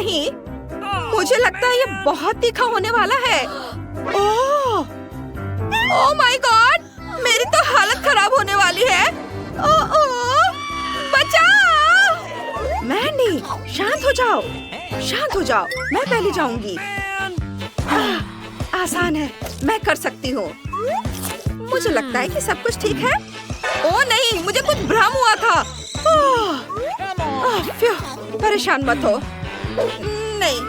नहीं, मुझे लगता है ये बहुत तीखा होने वाला है। ओह माय गॉड, मेरी तो हालत खराब होने वाली है। बचाओ! मैंडी, शांत हो जाओ, शांत हो जाओ। मैं पहले जाऊंगी। आसान है, मैं कर सकती हूँ। मुझे लगता है कि सब कुछ ठीक है। ओह नहीं, मुझे कुछ भ्रम हुआ था। परेशान मत हो। नहीं,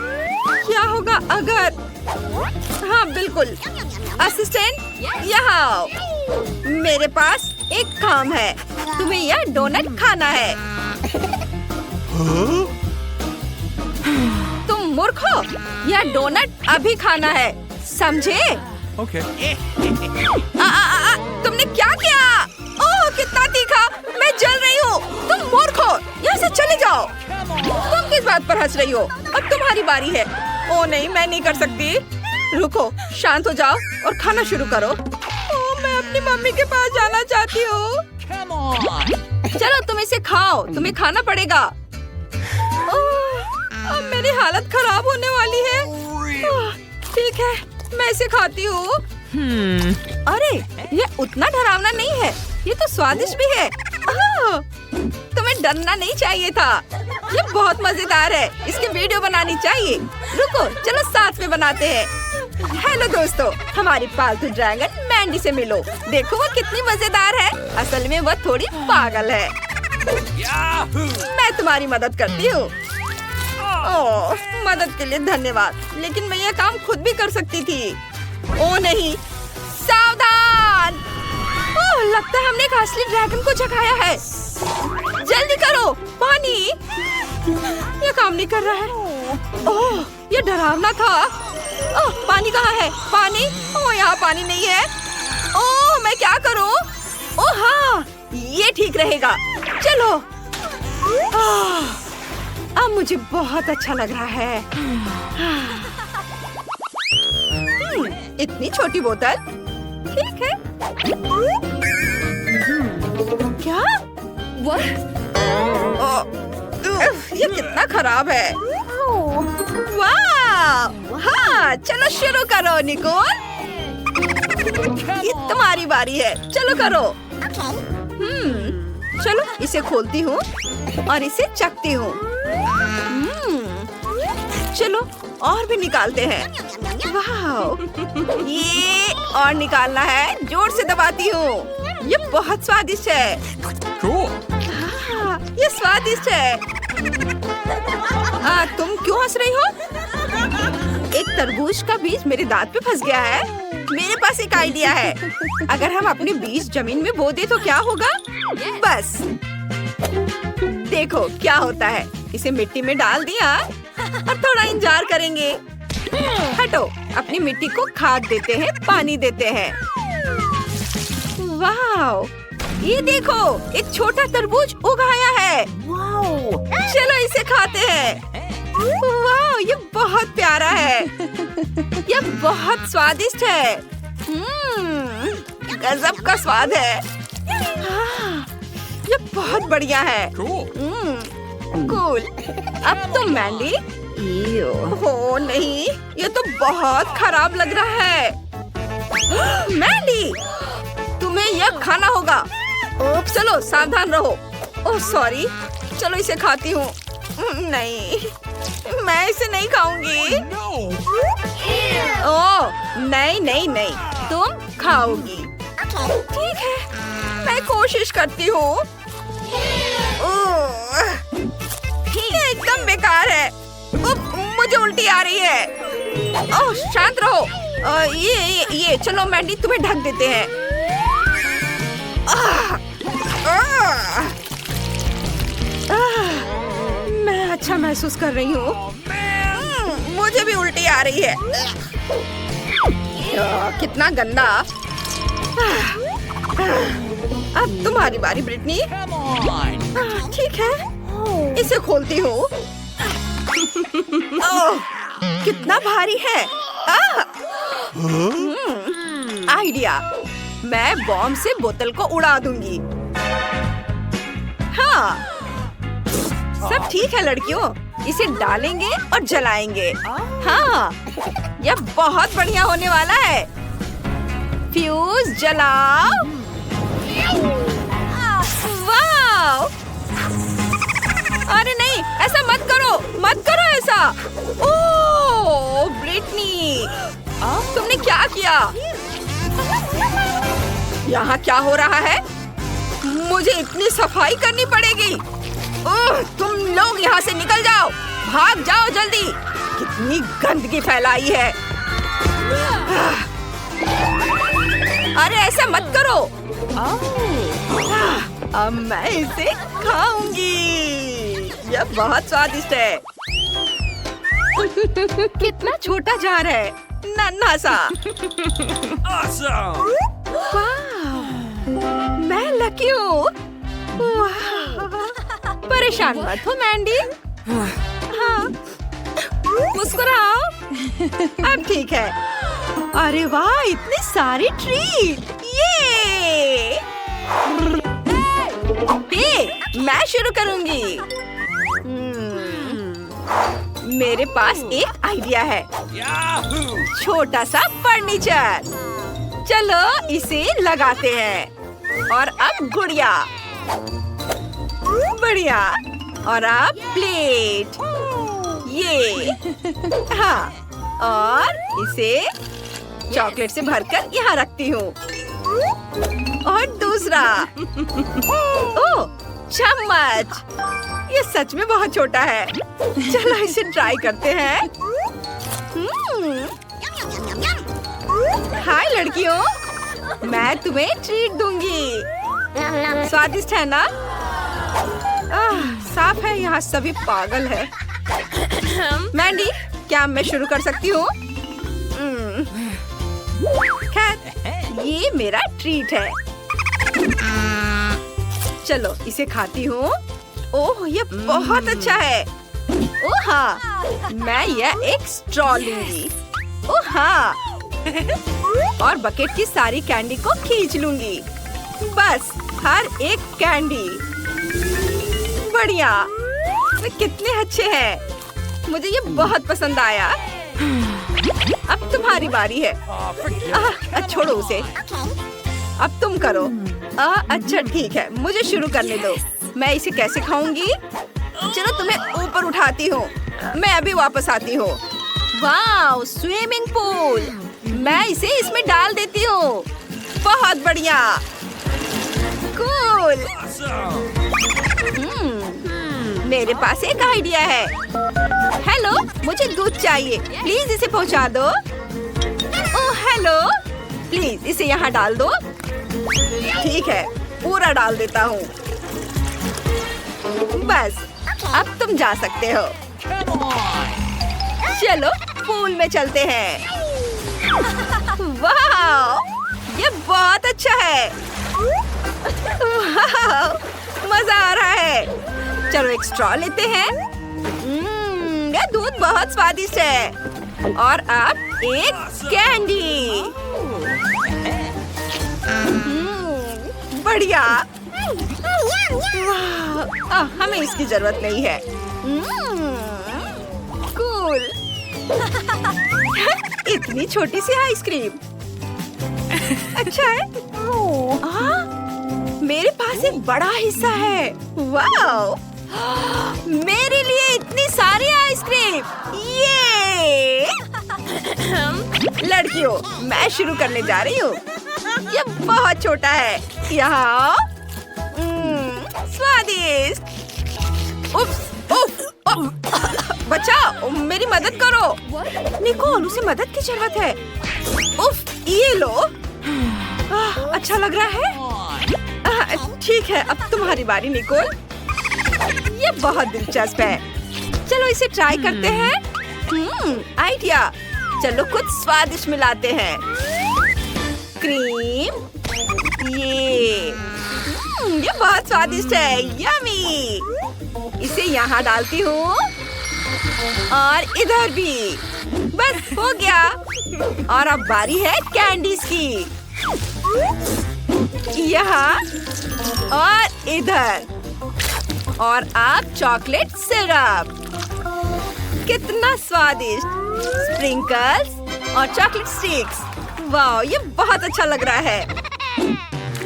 क्या होगा अगर... हाँ बिल्कुल, असिस्टेंट यहाँ आओ। मेरे पास एक काम है, तुम्हें यह डोनट खाना है। तुम मूर्ख हो, यह डोनट अभी खाना है, समझे? Okay. तुमने क्या किया? ओह कितना तीखा, मैं जल रही हूँ। तुम मूर्ख हो, यहाँ से चले जाओ। तुम किस बात पर हंस रही हो? अब तुम्हारी बारी है। ओह नहीं, मैं नहीं कर सकती। रुको, शांत हो जाओ और खाना शुरू करो। ओह मैं अपनी मम्मी के पास जाना चाहती हूँ। चलो तुम इसे खाओ, तुम्हें खाना पड़ेगा। अब मेरी हालत खराब होने वाली है। ठीक है, मैं इसे खाती हूँ। अरे ये उतना डरावना नहीं है, ये तो स्वादिष्ट भी है। तुम्हें डरना नहीं चाहिए था। ये बहुत मजेदार है, इसकी वीडियो बनानी चाहिए। रुको, चलो साथ में बनाते हैं। हेलो दोस्तों, हमारी पालतू ड्रैगन मैंडी से मिलो। देखो वो कितनी मजेदार है। असल में वह थोड़ी पागल है। मैं तुम्हारी मदद करती हूँ। ओह, मदद के लिए धन्यवाद, लेकिन मैं यह काम खुद भी कर सकती थी। ओह नहीं, सावधान! ओह, लगता है हमने एक असली ड्रैगन को जगाया है। जल्दी करो, पानी! यह काम नहीं कर रहा है। ओह, यह डरावना था। ओह, पानी कहाँ है? पानी? ओह, यहाँ पानी नहीं है। ओह, मैं क्या करूँ? ओह हाँ, ये ठीक रहेगा। चलो। अब मुझे बहुत अच्छा लग रहा है। इतनी छोटी बोतल, ठीक है। क्या? ये कितना खराब है। वाह! हाँ, चलो शुरू करो निकोल। ये तुम्हारी बारी है, चलो करो। चलो इसे खोलती हूँ और इसे चखती हूँ। चलो और भी निकालते हैं। वाह! ये और निकालना है, जोर से दबाती हूँ। ये बहुत स्वादिष्ट है। हाँ, ये स्वादिष्ट है। तुम क्यों हंस रही हो? एक तरबूज का बीज मेरे दांत पे फंस गया है। मेरे पास एक आइडिया है। अगर हम अपने बीज जमीन में बो दे तो क्या होगा? बस देखो क्या होता है। इसे मिट्टी में डाल दिया और थोड़ा इंतजार करेंगे। हटो, अपनी मिट्टी को खाद देते हैं, पानी देते हैं। वाह! ये देखो, एक छोटा तरबूज उग आया है। चलो इसे खाते हैं। वाह! ये बहुत प्यारा है। ये बहुत स्वादिष्ट है। गजब का स्वाद है। ये बहुत बढ़िया है। कूल। अब तो मैंडी। हो नहीं, ये तो बहुत खराब लग रहा है। मैंडी, तुम्हें यह खाना होगा। ओह, चलो सावधान रहो। ओह सॉरी, चलो इसे खाती हूँ। नहीं, मैं इसे नहीं खाऊंगी। ओह नहीं नहीं नहीं, तुम खाओगी। ठीक है, मैं कोशिश करती हूँ। ये एकदम बेकार है। मुझे उल्टी आ रही है। ओह शांत रहो। ये चलो मैंडी, तुम्हें ढक देते हैं। मैं अच्छा महसूस कर रही हूँ। मुझे भी उल्टी आ रही है। कितना गंदा। अब तुम्हारी बारी ब्रिटनी। ठीक है, इसे खोलती हूँ। ओह, कितना भारी है। आइडिया, मैं बॉम्ब से बोतल को उड़ा दूंगी। हाँ, सब ठीक है लड़कियों, इसे डालेंगे और जलाएंगे। हाँ, यह बहुत बढ़िया होने वाला है। फ्यूज जलाओ। वाह! अरे नहीं, ऐसा मत करो ऐसा। ओह ब्रिटनी, तुमने क्या किया? यहाँ क्या हो रहा है? मुझे इतनी सफाई करनी पड़ेगी। ओह, तुम लोग यहाँ से निकल जाओ, भाग जाओ जल्दी। कितनी गंदगी फैलाई है। अरे ऐसा मत करो। अब मैं इसे खाऊंगी। यह बहुत स्वादिष्ट है। कितना छोटा जार है, नन्हा सा। Awesome! मैं लकी हूँ। परेशान मत हो मैंडी। हाँ, मुस्कुराओ। अब ठीक है। अरे वाह, इतनी सारी ट्रीट। ये मैं शुरू करूंगी। मेरे पास एक आइडिया है। Yahoo! छोटा सा फर्नीचर। चलो इसे लगाते हैं। और अब गुड़िया। बढ़िया। और अब प्लेट। ये। हाँ, और इसे चॉकलेट से भरकर यहाँ रखती हूँ। और दूसरा। ओह, चम्मच। ये सच में बहुत छोटा है। चलो इसे ट्राई करते हैं। हाय लड़कियों, मैं तुम्हें ट्रीट दूंगी। स्वादिष्ट है ना? साफ है, यहाँ सभी पागल है। मैंडी, क्या मैं शुरू कर सकती हूँ? खैर, ये मेरा ट्रीट है। चलो इसे खाती हूँ। ओह, ये बहुत अच्छा है। ओह हाँ, मैं यह एक स्ट्रॉ लूंगी। ओह हाँ, और बकेट की सारी कैंडी को खींच लूंगी। बस हर एक कैंडी। बढ़िया, वे कितने अच्छे हैं। मुझे ये बहुत पसंद आया। अब तुम्हारी बारी है। छोड़ो उसे। अब तुम करो। अच्छा ठीक है, मुझे शुरू करने दो। मैं इसे कैसे खाऊंगी? चलो तुम्हें ऊपर उठाती हूँ। मैं अभी वापस आती हूँ। वाह, स्विमिंग पूल। मैं इसे इसमें डाल देती हूँ। बहुत बढ़िया। कूल। मेरे पास एक आइडिया है। हेलो, मुझे दूध चाहिए। प्लीज इसे पहुँचा दो। ओह हेलो, प्लीज इसे यहाँ डाल दो। ठीक है, पूरा डाल देता हूँ। बस, अब तुम जा सकते हो। चलो पूल में चलते हैं। वाह, ये बहुत अच्छा है। वाह, मजा आ रहा है। चलो एक स्ट्रॉ लेते हैं। ये दूध बहुत स्वादिष्ट है। और अब एक कैंडी। बढ़िया। वाह, हमें इसकी जरूरत नहीं है। कूल। इतनी छोटी सी आइसक्रीम। अच्छा है। मेरे पास एक बड़ा हिस्सा है। वाह, मेरे लिए इतनी सारी आइसक्रीम। ये लड़कियों, मैं शुरू करने जा रही हूँ। ये बहुत छोटा है। यहाँ स्वादिष्ट। उफ्स, उफ, बच्चा मेरी मदद करो। निकोल, उसे मदद की जरूरत है। उफ, ये लो। अच्छा लग रहा है। ठीक है, अब तुम्हारी बारी निकोल। ये बहुत दिलचस्प है। चलो इसे ट्राई करते हैं। आइडिया। चलो कुछ स्वादिष्ट मिलाते हैं। क्रीम। ये बहुत स्वादिष्ट है। यमी। इसे यहाँ डालती हूँ और इधर भी। बस हो गया। और अब बारी है कैंडीज की। यहाँ और इधर। और अब चॉकलेट सिरप। कितना स्वादिष्ट। स्प्रिंकल्स और चॉकलेट स्टिक्स। वाह, ये बहुत अच्छा लग रहा है।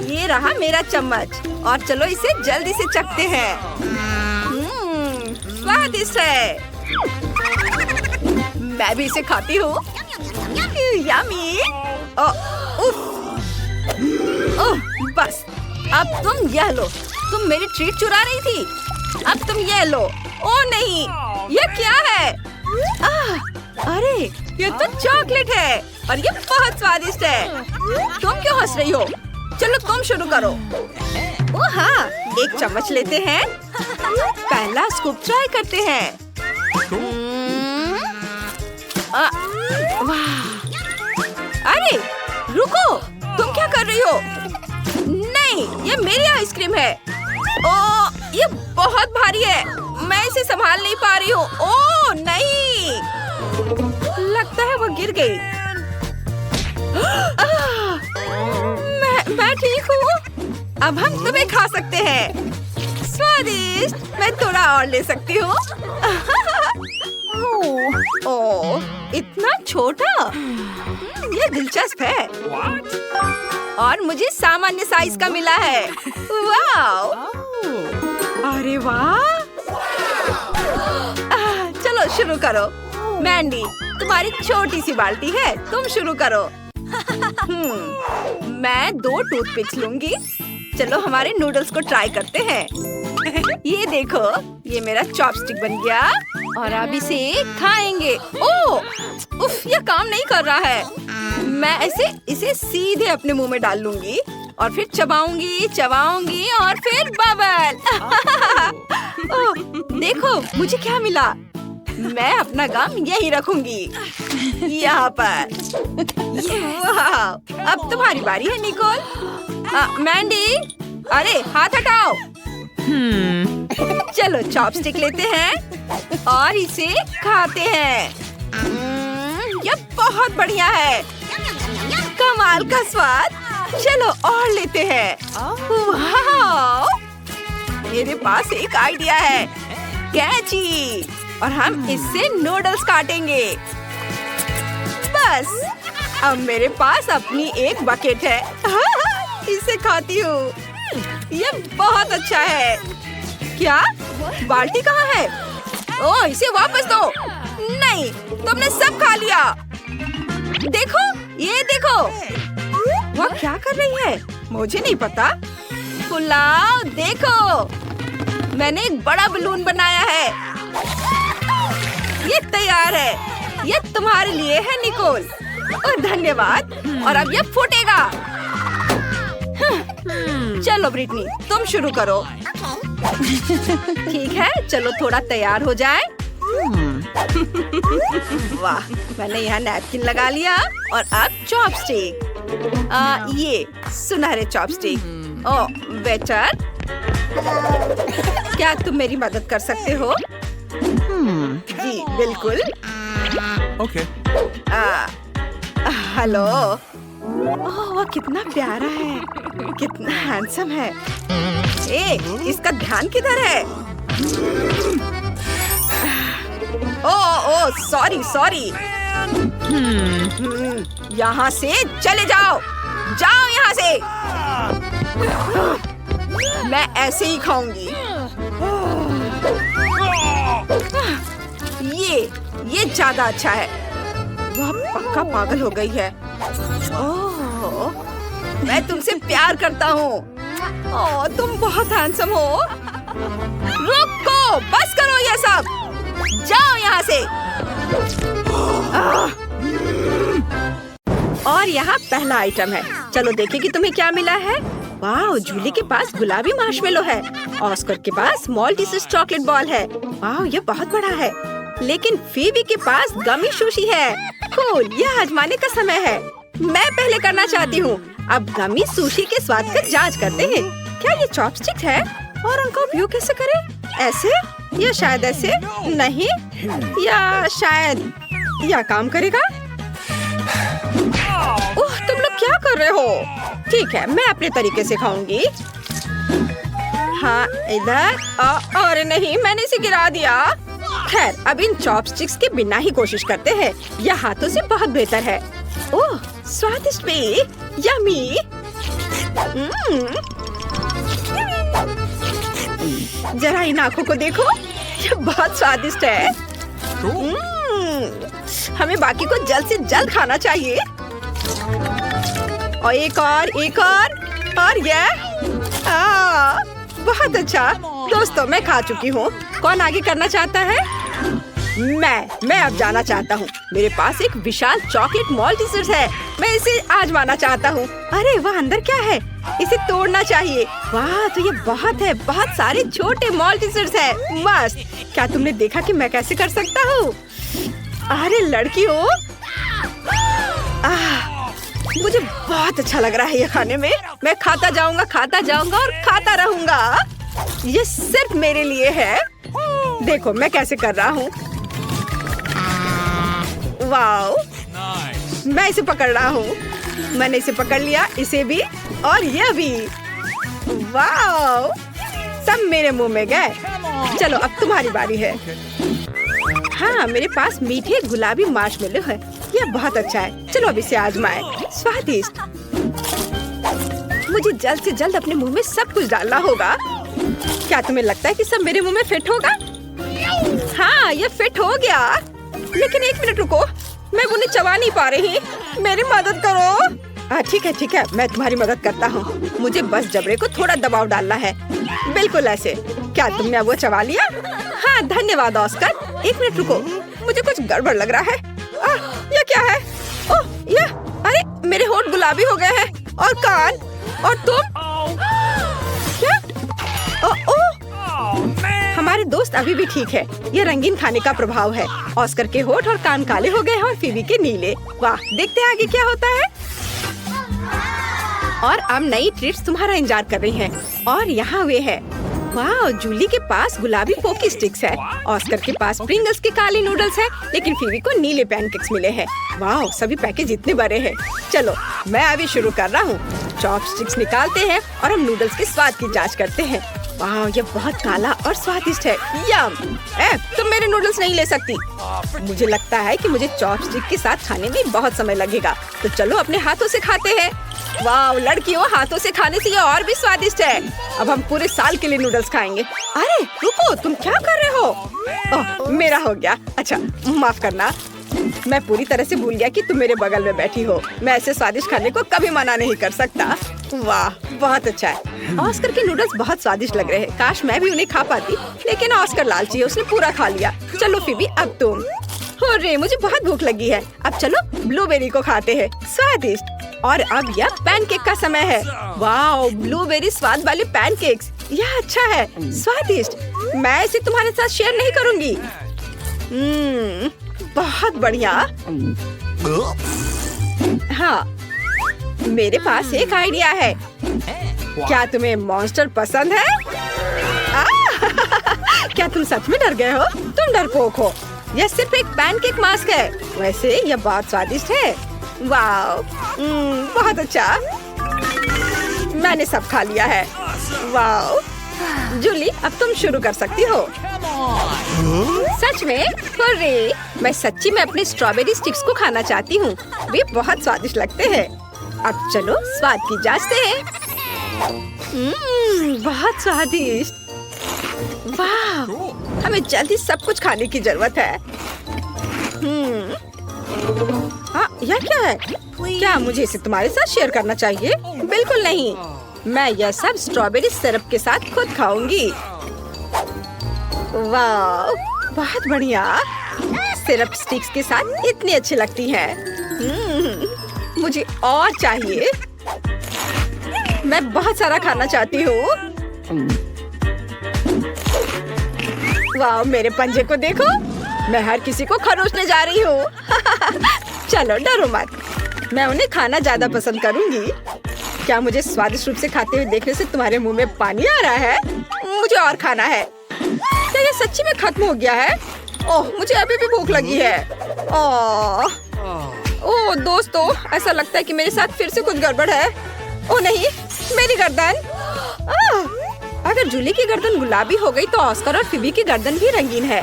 ये रहा मेरा चम्मच और चलो इसे जल्दी से चखते हैं। स्वादिष्ट है। मैं भी इसे खाती हूँ। यम्मी। बस, अब तुम यह लो। तुम मेरी ट्रीट चुरा रही थी। अब तुम ये लो। ओ नहीं, ये क्या है? अरे, ये तो चॉकलेट है और ये बहुत स्वादिष्ट है। तुम क्यों हंस रही हो? चलो तुम शुरू करो। ओ हाँ, एक चम्मच लेते हैं। पहला स्कूप ट्राई करते हैं। वाह! अरे, रुको, तुम क्या कर रही हो? नहीं, ये मेरी आइसक्रीम है। ओ, ये बहुत भारी है। मैं इसे संभाल नहीं पा रही हूँ। ओ नहीं, लगता है वो गिर गई। मैं ठीक हूँ। अब हम तुम्हें खा सकते हैं। स्वादिष्ट। मैं थोड़ा और ले सकती हूँ। ओह, इतना छोटा। ये दिलचस्प है। और मुझे सामान्य साइज का मिला है। वाह! अरे वाह! चलो शुरू करो। मैंडी, तुम्हारी छोटी सी बाल्टी है, तुम शुरू करो। मैं 2 टूथपिक्स लूंगी। चलो हमारे नूडल्स को ट्राई करते हैं। ये देखो, ये मेरा चॉपस्टिक बन गया और अब इसे खाएंगे। ओह, उफ, ये काम नहीं कर रहा है। मैं इसे सीधे अपने मुंह में डाल लूंगी और फिर चबाऊंगी और फिर बबल। ओह, देखो मुझे क्या मिला। मैं अपना गम यहीं रखूंगी, यहाँ पर। वाह! अब तुम्हारी बारी है निकोल। मैंडी, अरे हाथ हटाओ। चलो चॉपस्टिक लेते हैं और इसे खाते हैं। ये बहुत बढ़िया है। कमाल का स्वाद। चलो और लेते हैं। वाह! मेरे पास एक आइडिया है। कैची, और हम इससे नूडल्स काटेंगे। बस, अब मेरे पास अपनी एक बकेट है। इसे खाती हूँ। ये बहुत अच्छा है। क्या? बाल्टी कहाँ है? ओह, इसे वापस दो। नहीं, तुमने सब खा लिया। देखो, ये देखो। वह क्या कर रही है? मुझे नहीं पता। पुलाव, देखो, मैंने एक बड़ा बलून बनाया है। ये तैयार है। ये तुम्हारे लिए है निकोल। और धन्यवाद। और अब ये फूटेगा। चलो ब्रिटनी, तुम शुरू करो। ठीक है, चलो थोड़ा तैयार हो जाए। वाह, मैंने यहाँ नैपकिन लगा लिया और अब चॉपस्टिक। ये सुनहरे चॉपस्टिक। ओह वेटर, क्या तुम मेरी मदद कर सकते हो? जी बिल्कुल। ओके। हेलो। ओह, वह कितना प्यारा है, कितना हैंडसम है। इसका ध्यान किधर है? ओह, सॉरी। यहाँ से चले जाओ यहाँ से। मैं ऐसे ही खाऊंगी। ये ज्यादा अच्छा है। वह पक्का पागल हो गई है। ओह, मैं तुमसे प्यार करता हूँ। ओह, तुम बहुत हैंडसम हो। रुको, बस करो ये सब। जाओ यहाँ से। और यहाँ पहला आइटम है। चलो देखें कि तुम्हें क्या मिला है। वाह, जूली के पास गुलाबी मार्शमेलो है। ऑस्कर के पास मॉल्टीसेस चॉकलेट बॉल है। वाह, ये बहुत बड़ा है। लेकिन फीबी के पास गमी सुशी है। कूल, यह आजमाने का समय है। मैं पहले करना चाहती हूँ। अब गमी सुशी के स्वाद का जांच करते हैं। क्या ये चॉपस्टिक है और उनका उपयोग कैसे करें? ऐसे या शायद ऐसे? नहीं, या शायद यह काम करेगा? ओह, तुम लोग क्या कर रहे हो? ठीक है, मैं अपने तरीके से खाऊंगी। हाँ इधर। अरे नहीं, मैंने इसे गिरा दिया। खैर, अब इन चॉपस्टिक्स के बिना ही कोशिश करते हैं। यह हाथों से बहुत बेहतर है। ओह, स्वादिष्ट भी, यम्मी। जरा इन आँखों को देखो, ये बहुत स्वादिष्ट है। हमें बाकी को जल्द से जल्द खाना चाहिए। और एक और ये बहुत अच्छा। दोस्तों, मैं खा चुकी हूँ। कौन आगे करना चाहता है? मैं अब जाना चाहता हूँ। मेरे पास एक विशाल चॉकलेट मॉल्टीसर्स है। मैं इसे आजमाना चाहता हूँ। अरे वाह, अंदर क्या है? इसे तोड़ना चाहिए। वाह, तो ये बहुत सारे छोटे मॉल्टीसर्स है। मस्त। क्या तुमने देखा कि मैं कैसे कर सकता हूँ? अरे लड़कियों, मुझे बहुत अच्छा लग रहा है ये खाने में। मैं खाता जाऊंगा और खाता रहूंगा। ये सिर्फ मेरे लिए है। देखो मैं कैसे कर रहा हूँ। वाओ, मैं इसे पकड़ रहा हूँ। मैंने इसे पकड़ लिया, इसे भी और ये भी। वाओ, सब मेरे मुंह में गए। चलो अब तुम्हारी बारी है। हाँ, मेरे पास मीठे गुलाबी मार्शमेलो है। यह बहुत अच्छा है। चलो अब इसे आजमाएं। स्वादिष्ट। मुझे जल्द से जल्द अपने मुंह में सब कुछ डालना होगा। क्या तुम्हें लगता है कि सब मेरे मुंह में फिट होगा? हाँ, ये फिट हो गया। लेकिन एक मिनट रुको, मैं उन्हें चबा नहीं पा रही। मेरी मदद करो। ठीक है, मैं तुम्हारी मदद करता हूँ। मुझे बस जबड़े को थोड़ा दबाव डालना है। बिल्कुल ऐसे। क्या तुमने अब वो चबा लिया? हाँ, धन्यवाद ऑस्कर। एक मिनट रुको, मुझे कुछ गड़बड़ लग रहा है। ये क्या है? अरे मेरे होंठ गुलाबी हो गए हैं और कान। और तुम क्या? हमारे दोस्त अभी भी ठीक है। ये रंगीन खाने का प्रभाव है। ऑस्कर के होंठ और कान काले हो गए हैं और फीबी के नीले। वाह, देखते हैं आगे क्या होता है। और अब नई ट्रीट्स तुम्हारा इंतजार कर रही हैं। और यहाँ वे है। वाह, जूली के पास गुलाबी पोकी स्टिक्स है। ऑस्कर के पास प्रिंगल्स के काले नूडल्स है, लेकिन फीबी को नीले पैनकेक्स मिले हैं। वाह, सभी पैकेज इतने बड़े हैं। चलो मैं अभी शुरू कर रहा हूँ। चॉपस्टिक्स निकालते हैं और हम नूडल्स के स्वाद की जांच करते हैं। वाह, ये बहुत काला और स्वादिष्ट है। यम। तुम मेरे नूडल्स नहीं ले सकती। मुझे लगता है कि मुझे चॉपस्टिक के साथ खाने में बहुत समय लगेगा। तो चलो अपने हाथों से खाते हैं। वाह लड़कियों, हाथों से खाने से ये और भी स्वादिष्ट है। अब हम पूरे साल के लिए नूडल्स खाएंगे। अरे रुको, तुम क्या कर रहे हो? ओह, मेरा हो गया। अच्छा, माफ करना। मैं पूरी तरह से भूल गया कि तुम मेरे बगल में बैठी हो। मैं ऐसे स्वादिष्ट खाने को कभी मना नहीं कर सकता। वाह, बहुत अच्छा है। ऑस्कर के नूडल्स बहुत स्वादिष्ट लग रहे हैं। काश मैं भी उन्हें खा पाती, लेकिन ऑस्कर लालची है, उसने पूरा खा लिया। चलो फीबी, अब तुम। अरे मुझे बहुत भूख लगी है। अब चलो ब्लूबेरी को खाते हैं। स्वादिष्ट। और अब यह पैनकेक का समय है। वाह, ब्लूबेरी स्वाद वाले पैनकेक्स। यह अच्छा है, स्वादिष्ट। मैं इसे तुम्हारे साथ शेयर नहीं करूंगी। बहुत बढ़िया। हाँ, मेरे पास एक आइडिया है। क्या तुम्हें मॉन्स्टर पसंद है? क्या तुम सच में डर गए हो? तुम डरपोक हो। यह सिर्फ एक पैनकेक मास्क है। वैसे यह बहुत स्वादिष्ट है। वाह, बहुत अच्छा। मैंने सब खा लिया है। वाह जूली, अब तुम शुरू कर सकती हो। सच में? अरे मैं सच्ची में अपने स्ट्रॉबेरी स्टिक्स को खाना चाहती हूँ। वे बहुत स्वादिष्ट लगते हैं। अब चलो स्वाद की जांचते हैं। बहुत स्वादिष्ट। वाह, हमें जल्दी सब कुछ खाने की जरूरत है। हाँ, यह क्या है? क्या मुझे इसे तुम्हारे साथ शेयर करना चाहिए? बिल्कुल नहीं। मैं यह सब स्ट्रॉबेरी सिरप के साथ खुद खाऊंगी। वाह, बहुत बढ़िया। सिरप स्टिक्स के साथ इतनी अच्छी लगती हैं। मुझे और चाहिए। मैं बहुत सारा खाना चाहती हूँ। वाह, मेरे पंजे को देखो। मैं हर किसी को खरोचने जा रही हूँ। चलो डरो मत, मैं उन्हें खाना ज्यादा पसंद करूँगी। क्या मुझे स्वादिष्ट रूप से खाते हुए देखने से तुम्हारे मुंह में पानी आ रहा है? मुझे और खाना है। क्या ये सच्ची में खत्म हो गया है? ओह, मुझे अभी भी भूख लगी है। ओह दोस्तों, ऐसा लगता है कि मेरे साथ फिर से कुछ गड़बड़ है। ओह नहीं, मेरी गर्दन। अब अगर जूली की गर्दन गुलाबी हो गई तो ऑस्कर और फिबी की गर्दन भी रंगीन है।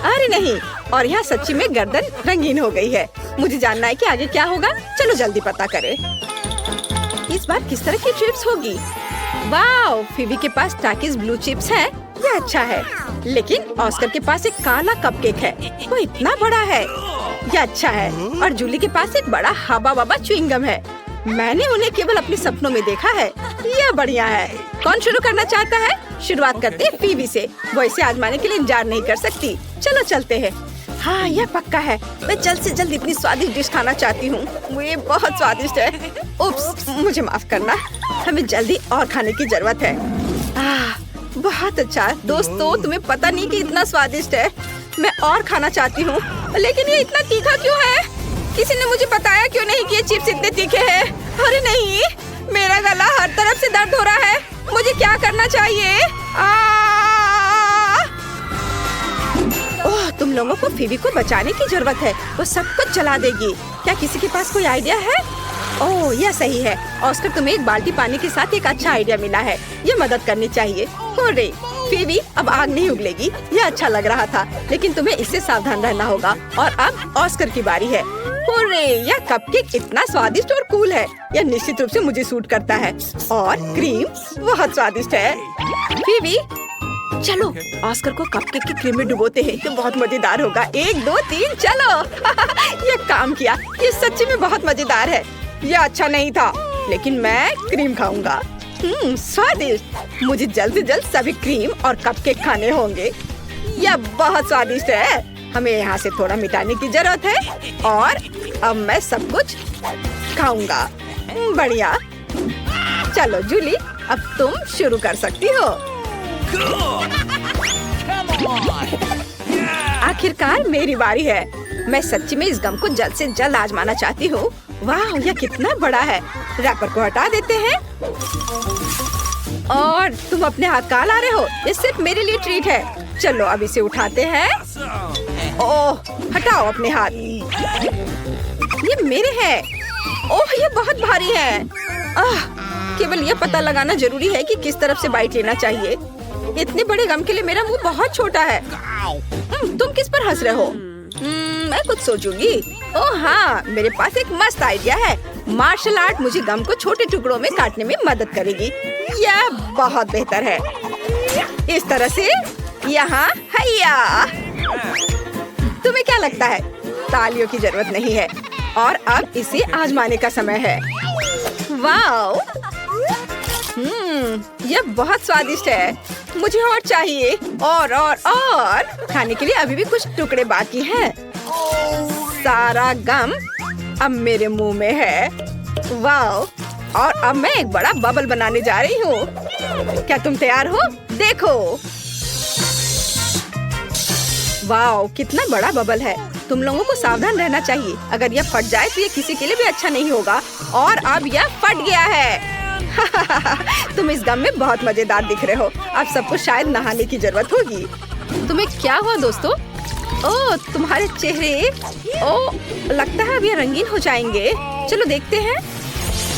अरे नहीं, और यहाँ सच्ची में गर्दन रंगीन हो गई है। मुझे जानना है कि आगे क्या होगा। चलो जल्दी पता करें। इस बार किस तरह की चिप्स होगी? वाओ, फिबी के पास टाकिस ब्लू चिप्स है, ये अच्छा है। लेकिन ऑस्कर के पास एक काला कपकेक है, वो इतना बड़ा है, ये अच्छा है। और जूली के पास एक बड़ा हबा बबा च्युइंगम है। मैंने उन्हें केवल अपने सपनों में देखा है, यह बढ़िया है। कौन शुरू करना चाहता है? शुरुआत करते हैं फिबी से। वो इसे आजमाने के लिए इंतजार नहीं कर सकती। चलो चलते हैं। हाँ, यह पक्का है। मैं जल्द से जल्द इतनी स्वादिष्ट डिश खाना चाहती हूँ। वो ये बहुत स्वादिष्ट है। उप्स, मुझे माफ करना। हमें जल्दी और खाने की जरूरत है। बहुत अच्छा दोस्तों, तुम्हें पता नहीं कि इतना स्वादिष्ट है। मैं और खाना चाहती हूँ, लेकिन ये इतना तीखा क्यों है? किसी ने मुझे बताया क्यों नहीं कि ये चिप्स इतने तीखे हैं? अरे नहीं, मेरा गला हर तरफ से दर्द हो रहा है। मुझे क्या करना चाहिए? ओह, तुम लोगों को फिबी को बचाने की जरूरत है। वो सब कुछ चला देगी। क्या किसी के पास कोई आइडिया है? ओह, यह सही है। ऑस्कर, तुम्हें एक बाल्टी पानी के साथ एक अच्छा आइडिया मिला है। ये मदद करनी चाहिए। हुर्रे, फिबी, अब आग नहीं उगलेगी। यह अच्छा लग रहा था, लेकिन तुम्हें इससे सावधान रहना होगा। और अब ऑस्कर की बारी है। हुर्रे, यह कपकेक इतना स्वादिष्ट और कूल है। यह निश्चित रूप से मुझे सूट करता है। और क्रीम बहुत स्वादिष्ट है। फिबी, चलो ऑस्कर को कपकेक की क्रीम में डुबोते हैं। ये बहुत मजेदार होगा। 1 2 3 चलो। ये काम किया। ये सच्ची में बहुत मजेदार है। यह अच्छा नहीं था, लेकिन मैं क्रीम खाऊंगा। स्वादिष्ट। मुझे जल्द से जल्द सभी क्रीम और कपकेक खाने होंगे। यह बहुत स्वादिष्ट है। हमें यहाँ से थोड़ा मिटाने की जरूरत है। और अब मैं सब कुछ खाऊंगा। बढ़िया। चलो जूली, अब तुम शुरू कर सकती हो। आखिरकार मेरी बारी है। मैं सच्ची में इस गम को जल्द से जल्द आजमाना चाहती हूँ। वाह, यह कितना बड़ा है। रैपर को हटा देते हैं। और तुम अपने हाथ कहाँ ला रहे हो? ये सिर्फ मेरे लिए ट्रीट है। चलो अब इसे उठाते हैं। ओह, हटाओ अपने हाथ। ये मेरे हैं। ओह, ये बहुत भारी है। केवल ये पता लगाना जरूरी है कि किस तरफ से बाइट लेना चाहिए। इतने बड़े गम के लिए मेरा मुंह बहुत छोटा है। तुम किस पर हंस रहे हो? मैं कुछ सोचूंगी। ओह हाँ, मेरे पास एक मस्त आइडिया है। मार्शल आर्ट मुझे गम को छोटे टुकड़ों में काटने में मदद करेगी। यह बहुत बेहतर है। इस तरह से यहाँ हैया। तुम्हें क्या लगता है? तालियों की जरूरत नहीं है। और अब इसे आजमाने का समय है। वाओ, यह बहुत स्वादिष्ट है। मुझे और चाहिए। और खाने के लिए अभी भी कुछ टुकड़े बाकी हैं। सारा गम अब मेरे मुंह में है। वाओ, और अब मैं एक बड़ा बबल बनाने जा रही हूँ। क्या तुम तैयार हो? देखो। वाओ, कितना बड़ा बबल है। तुम लोगों को सावधान रहना चाहिए। अगर यह फट जाए तो ये किसी के लिए भी अच्छा नहीं होगा। और अब यह फट गया है। तुम इस गम में बहुत मजेदार दिख रहे हो। अब सबको शायद नहाने की जरूरत होगी। तुम्हें क्या हुआ दोस्तों? ओह, तुम्हारे चेहरे, ओह, लगता है अब ये रंगीन हो जाएंगे। चलो देखते हैं।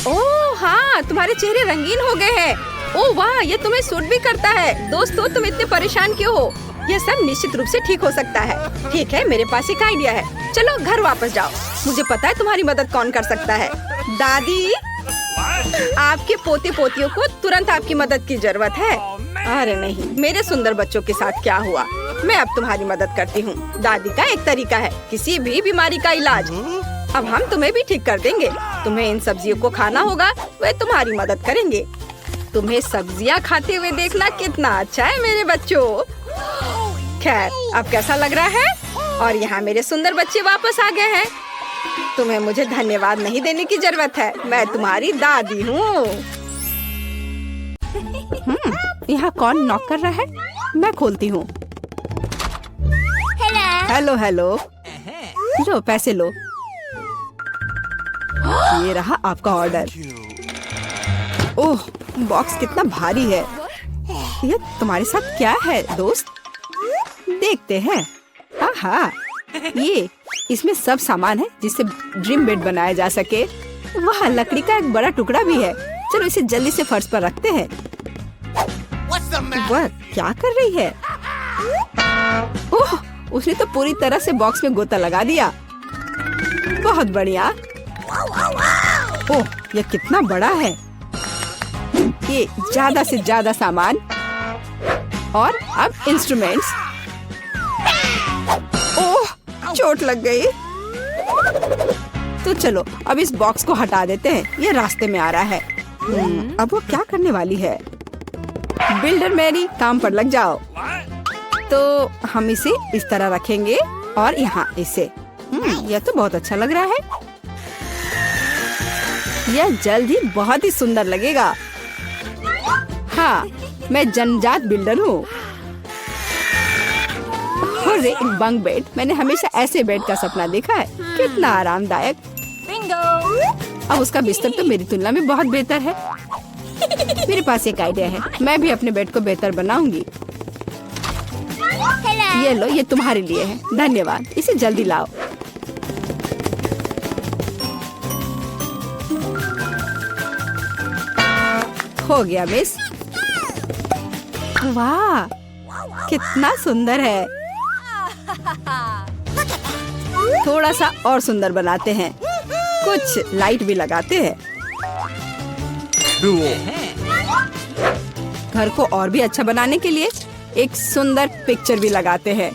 ओह हाँ, तुम्हारे चेहरे रंगीन हो गए हैं। ओह वाह, ये तुम्हें सूट भी करता है। दोस्तों, तुम इतने परेशान क्यों हो? यह सब निश्चित रूप से ठीक हो सकता है। ठीक है, मेरे पास एक आइडिया है। चलो घर वापस जाओ। मुझे पता है तुम्हारी मदद कौन कर सकता है। दादी, आपके पोते पोतियों को तुरंत आपकी मदद की जरूरत है। अरे नहीं, मेरे सुंदर बच्चों के साथ क्या हुआ? मैं अब तुम्हारी मदद करती हूँ। दादी का एक तरीका है किसी भी बीमारी का इलाज। अब हम तुम्हें भी ठीक कर देंगे। तुम्हें इन सब्जियों को खाना होगा, वे तुम्हारी मदद करेंगे। तुम्हें सब्जियाँ खाते हुए देखना कितना अच्छा है मेरे बच्चों। खैर, अब कैसा लग रहा है? और यहाँ मेरे सुंदर बच्चे वापस आ गए हैं। तुम्हें मुझे धन्यवाद नहीं देने की जरूरत है। मैं तुम्हारी दादी हूँ। यहाँ कौन नॉक कर रहा है? मैं खोलती हूँ। Hello hello. लो पैसे लो। ये रहा आपका ऑर्डर। ओह, बॉक्स कितना भारी है। ये तुम्हारे साथ क्या है दोस्त? देखते हैं। हाँ, ये इसमें सब सामान है जिससे ड्रीम बेड बनाया जा सके। वहाँ लकड़ी का एक बड़ा टुकड़ा भी है। चलो इसे जल्दी से फर्श पर रखते हैं। वह क्या कर रही है? ओह, उसने तो पूरी तरह से बॉक्स में गोता लगा दिया। बहुत बढ़िया। ओह, यह कितना बड़ा है। ये ज्यादा से ज्यादा सामान और अब इंस्ट्रूमेंट्स। ओह, चोट लग गई। तो चलो अब इस बॉक्स को हटा देते हैं, ये रास्ते में आ रहा है। अब वो क्या करने वाली है? बिल्डर मैरी, काम पर लग जाओ। तो हम इसे इस तरह रखेंगे और यहाँ इसे। यह तो बहुत अच्छा लग रहा है। यह जल्द ही बहुत ही सुंदर लगेगा। हाँ, मैं जन्मजात बिल्डर हूँ। बंक बेड, मैंने हमेशा ऐसे बेड का सपना देखा है। कितना आरामदायक। अब उसका बिस्तर तो मेरी तुलना में बहुत बेहतर है। मेरे पास एक आइडिया है, मैं भी अपने बेड को बेहतर बनाऊंगी। ये लो, ये तुम्हारे लिए है। धन्यवाद, इसे जल्दी लाओ। हो गया मिस। वाह, कितना सुंदर है। थोड़ा सा और सुंदर बनाते हैं, कुछ लाइट भी लगाते हैं। घर को और भी अच्छा बनाने के लिए एक सुंदर पिक्चर भी लगाते हैं।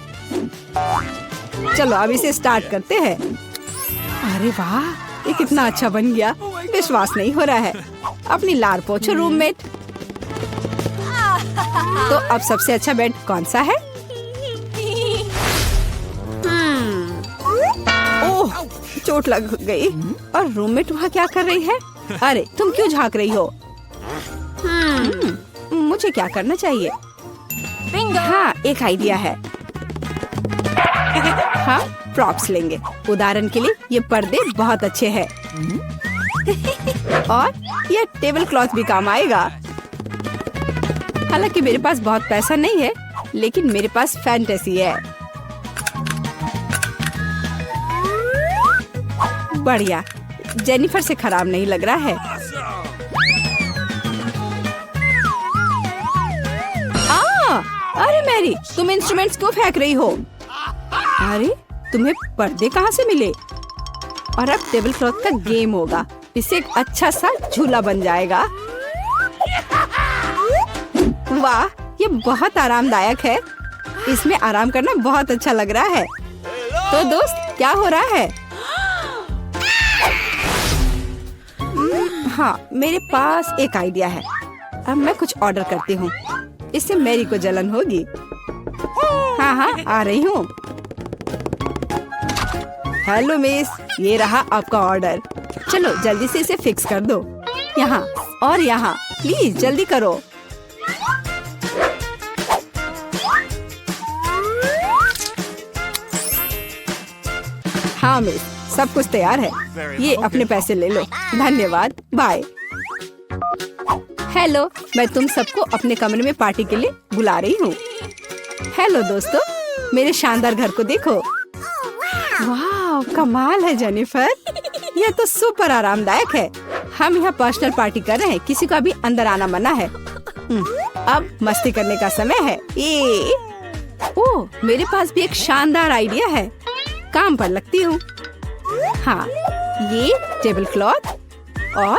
चलो अब इसे स्टार्ट करते हैं। अरे वाह, ये कितना अच्छा बन गया। विश्वास नहीं हो रहा है। अपनी लार पोछो रूममेट। तो अब सबसे अच्छा बेड कौन सा है? ओह, चोट लग गई। और रूममेट वहाँ क्या कर रही है? अरे तुम क्यों झांक रही हो? मुझे क्या करना चाहिए? हाँ, एक आइडिया है। हाँ, प्रॉप्स लेंगे। उदाहरण के लिए ये पर्दे बहुत अच्छे हैं। और ये टेबल क्लॉथ भी काम आएगा। हालांकि मेरे पास बहुत पैसा नहीं है, लेकिन मेरे पास फैंटेसी है। बढ़िया, जेनिफर से खराब नहीं लग रहा है। अरे मैरी, तुम इंस्ट्रूमेंट्स क्यों फेंक रही हो? अरे तुम्हें पर्दे कहाँ से मिले? और अब टेबल क्लॉथ का गेम होगा। इससे एक अच्छा सा झूला बन जाएगा। वाह, ये बहुत आरामदायक है। इसमें आराम करना बहुत अच्छा लग रहा है। तो दोस्त, क्या हो रहा है? हाँ, मेरे पास एक आइडिया है। अब मैं कुछ ऑर्डर करती हूँ, इससे मैरी को जलन होगी। हाँ हाँ, आ रही हूँ। हेलो मिस, ये रहा आपका ऑर्डर। चलो जल्दी से इसे फिक्स कर दो। यहाँ और यहाँ, प्लीज जल्दी करो। हाँ मिस, सब कुछ तैयार है। ये अपने पैसे ले लो। धन्यवाद, बाय। हेलो, मैं तुम सबको अपने कमरे में पार्टी के लिए बुला रही हूँ। हेलो दोस्तों, मेरे शानदार घर को देखो। वाह, कमाल है जेनिफर। यह तो सुपर आरामदायक है। हम यहाँ पर्सनल पार्टी कर रहे हैं, किसी का भी अंदर आना मना है। अब मस्ती करने का समय है। ये ओह, मेरे पास भी एक शानदार आइडिया है। काम पर लगती हूँ। हाँ, ये टेबल क्लॉथ और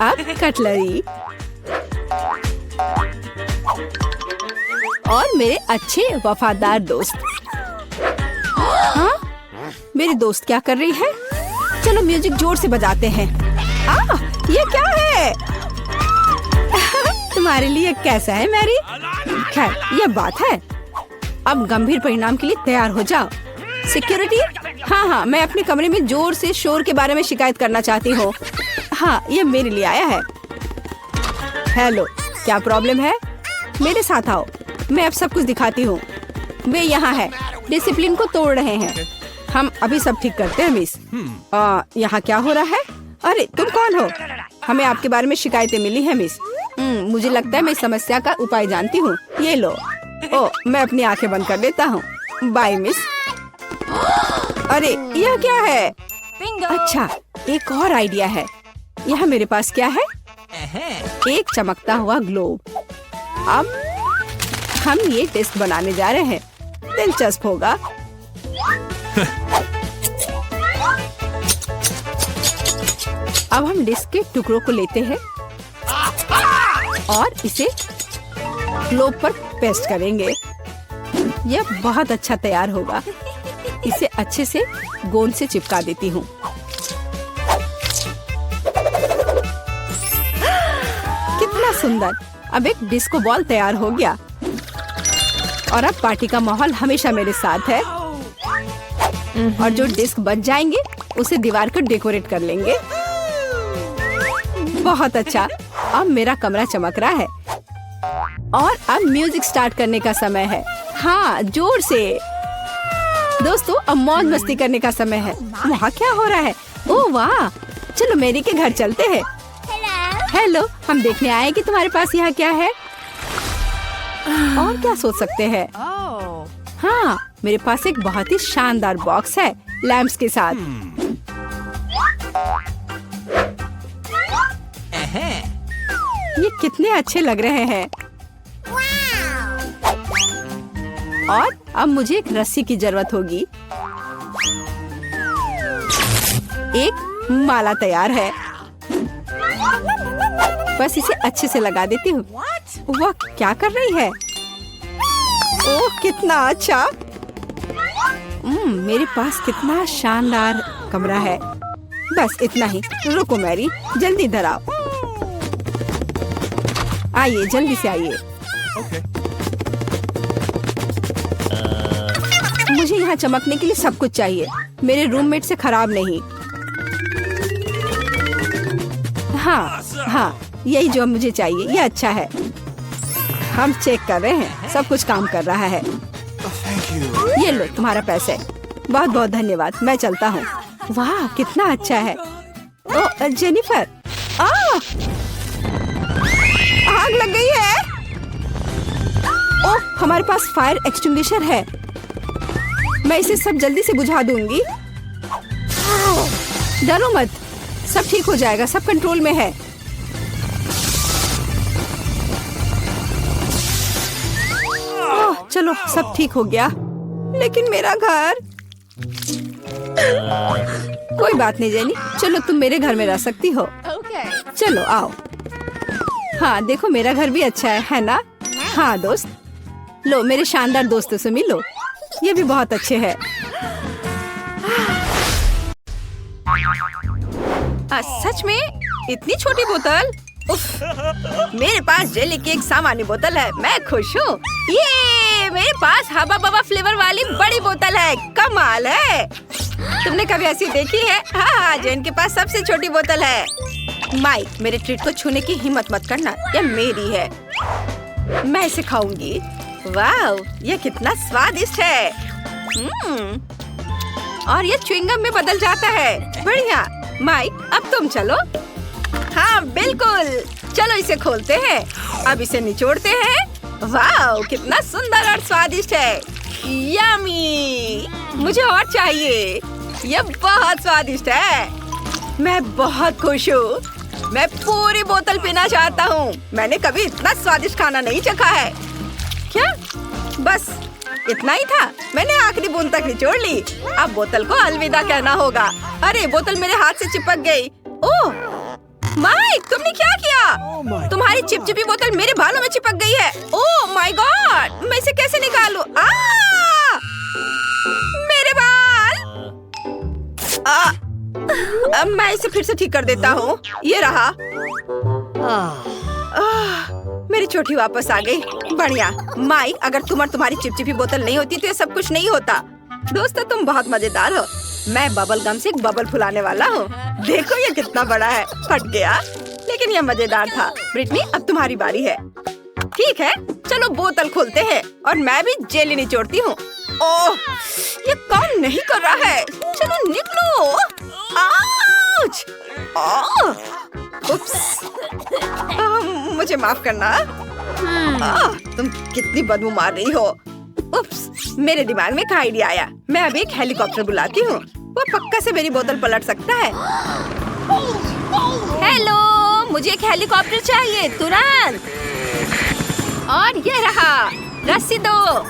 अब कटलरी और मेरे अच्छे वफादार दोस्त। हाँ, मेरी दोस्त क्या कर रही है? चलो म्यूजिक जोर से बजाते हैं। ये क्या है? तुम्हारे लिए कैसा है मैरी? खैर, ये बात है। अब गंभीर परिणाम के लिए तैयार हो जाओ। सिक्योरिटी, हाँ, मैं अपने कमरे में जोर से शोर के बारे में शिकायत करना चाहती हूँ। हाँ, ये मेरे लिए आया है। हेलो, क्या प्रॉब्लम है? मेरे साथ आओ, मैं अब सब कुछ दिखाती हूँ। वे यहाँ है, डिसिप्लिन को तोड़ रहे हैं। हम अभी सब ठीक करते हैं मिस। यहाँ क्या हो रहा है? अरे तुम कौन हो? हमें आपके बारे में शिकायतें मिली है मिस। मुझे लगता है मैं इस समस्या का उपाय जानती हूँ। ये लो। मैं अपनी आंखें बंद कर लेता हूँ। Bye miss. अरे यह क्या है? अच्छा, एक और आइडिया है। यहाँ मेरे पास क्या है? एक चमकता हुआ ग्लोब। अब हम ये डिस्क बनाने जा रहे हैं, दिलचस्प होगा। अब हम डिस्क के टुकड़ों को लेते हैं और इसे ग्लोब पर पेस्ट करेंगे। यह बहुत अच्छा तैयार होगा। इसे अच्छे से गोंद से चिपका देती हूँ। कितना सुंदर! अब एक डिस्को बॉल तैयार हो गया और अब पार्टी का माहौल हमेशा मेरे साथ है। और जो डिस्क बच जाएंगे उसे दीवार को डेकोरेट कर लेंगे। बहुत अच्छा! अब मेरा कमरा चमक रहा है और अब म्यूजिक स्टार्ट करने का समय है। हाँ, जोर से। दोस्तों, अब मौज मस्ती करने का समय है। वहाँ क्या हो रहा है? ओह वाह! चलो मेरी के घर चलते हैं। हेलो, हम देखने आए कि तुम्हारे पास यहाँ क्या है। और क्या सोच सकते हैं? हाँ, मेरे पास एक बहुत ही शानदार बॉक्स है लैंप्स के साथ। ये कितने अच्छे लग रहे हैं। और अब मुझे एक रस्सी की जरूरत होगी। एक माला तैयार है। बस इसे अच्छे से लगा देती हूँ। वह क्या कर रही है? ओह, कितना अच्छा! मेरे पास कितना शानदार कमरा है। बस इतना ही। रुको मैरी, जल्दी इधर आओ। आइए, जल्दी से आइए। मुझे यहाँ चमकने के लिए सब कुछ चाहिए। मेरे रूममेट से खराब नहीं। हाँ, यही जो मुझे चाहिए। ये अच्छा है। हम चेक कर रहे हैं, सब कुछ काम कर रहा है। ये लो तुम्हारा पैसे। बहुत बहुत धन्यवाद। मैं चलता हूँ। वाह, कितना अच्छा है। ओह जेनिफर, आग लग गई है। ओह, हमारे पास फायर एक्सटिंग्विशर है। मैं इसे सब जल्दी से बुझा दूंगी। डरो मत, सब ठीक हो जाएगा। सब कंट्रोल में है। ओह, चलो सब ठीक हो गया। लेकिन मेरा घर। कोई बात नहीं जेनी, चलो तुम मेरे घर में रह सकती हो। चलो आओ। हाँ, देखो मेरा घर भी अच्छा है ना? हाँ दोस्त, लो मेरे शानदार दोस्तों से मिलो। ये भी बहुत अच्छे हैं। सच में इतनी छोटी बोतल? उफ, मेरे पास जेली की एक सामान्य बोतल है। मैं खुश हूँ। ये मेरे पास हबा बबा फ्लेवर वाली बड़ी बोतल है। कमाल है। तुमने कभी ऐसी देखी है? हाँ, जेन के पास सबसे छोटी बोतल है। माइक, मेरे ट्रीट को छूने की हिम्मत मत करना। यह मेरी है। मैं इसे खाऊंगी। वाह, यह कितना स्वादिष्ट है। और ये च्युइंगम में बदल जाता है। बढ़िया। माइक, अब तुम चलो। हाँ बिल्कुल, चलो इसे खोलते हैं। अब इसे निचोड़ते हैं। वाह, कितना सुंदर और स्वादिष्ट है। यम्मी, मुझे और चाहिए। यह बहुत स्वादिष्ट है। मैं बहुत खुश हूँ। मैं पूरी बोतल पीना चाहता हूँ। मैंने कभी इतना स्वादिष्ट खाना नहीं चखा है। क्या? बस इतना ही था? मैंने आखिरी बूंद तक निचोड़ ली। अब बोतल को अलविदा कहना होगा। अरे, बोतल मेरे हाथ से चिपक गई। ओह माइक, तुमने क्या किया? तुम्हारी चिपचिपी बोतल मेरे बालों में चिपक गई है। ओह माय गॉड, मैं इसे कैसे निकालूं? मेरे बाल! अब मैं इसे फिर से ठीक कर देता हूँ। ये रहा। मेरी चोटी वापस आ गई। बढ़िया। माइक, अगर तुम और तुम्हारी चिपचिपी बोतल नहीं होती तो ये सब कुछ नहीं होता। दोस्तों, तुम बहुत मजेदार हो। मैं बबल गम से एक बबल फुलाने वाला हूँ। देखो ये कितना बड़ा है। फट गया, लेकिन ये मजेदार था। ब्रिटनी, अब तुम्हारी बारी है। ठीक है, चलो बोतल खोलते हैं और मैं भी जेली निचोड़ती हूँ। ओह, ये काम नहीं कर रहा है। चलो निकलो। आउच! उप्स, मुझे माफ करना। तुम कितनी बदबू मार रही हो। उप्स, मेरे दिमाग में एक आइडिया आया। मैं अभी एक हेलीकॉप्टर बुलाती हूँ। वो पक्का से मेरी बोतल पलट सकता है। हेलो, मुझे एक हेलीकॉप्टर चाहिए तुरंत। और ये रहा। रस्सी दो।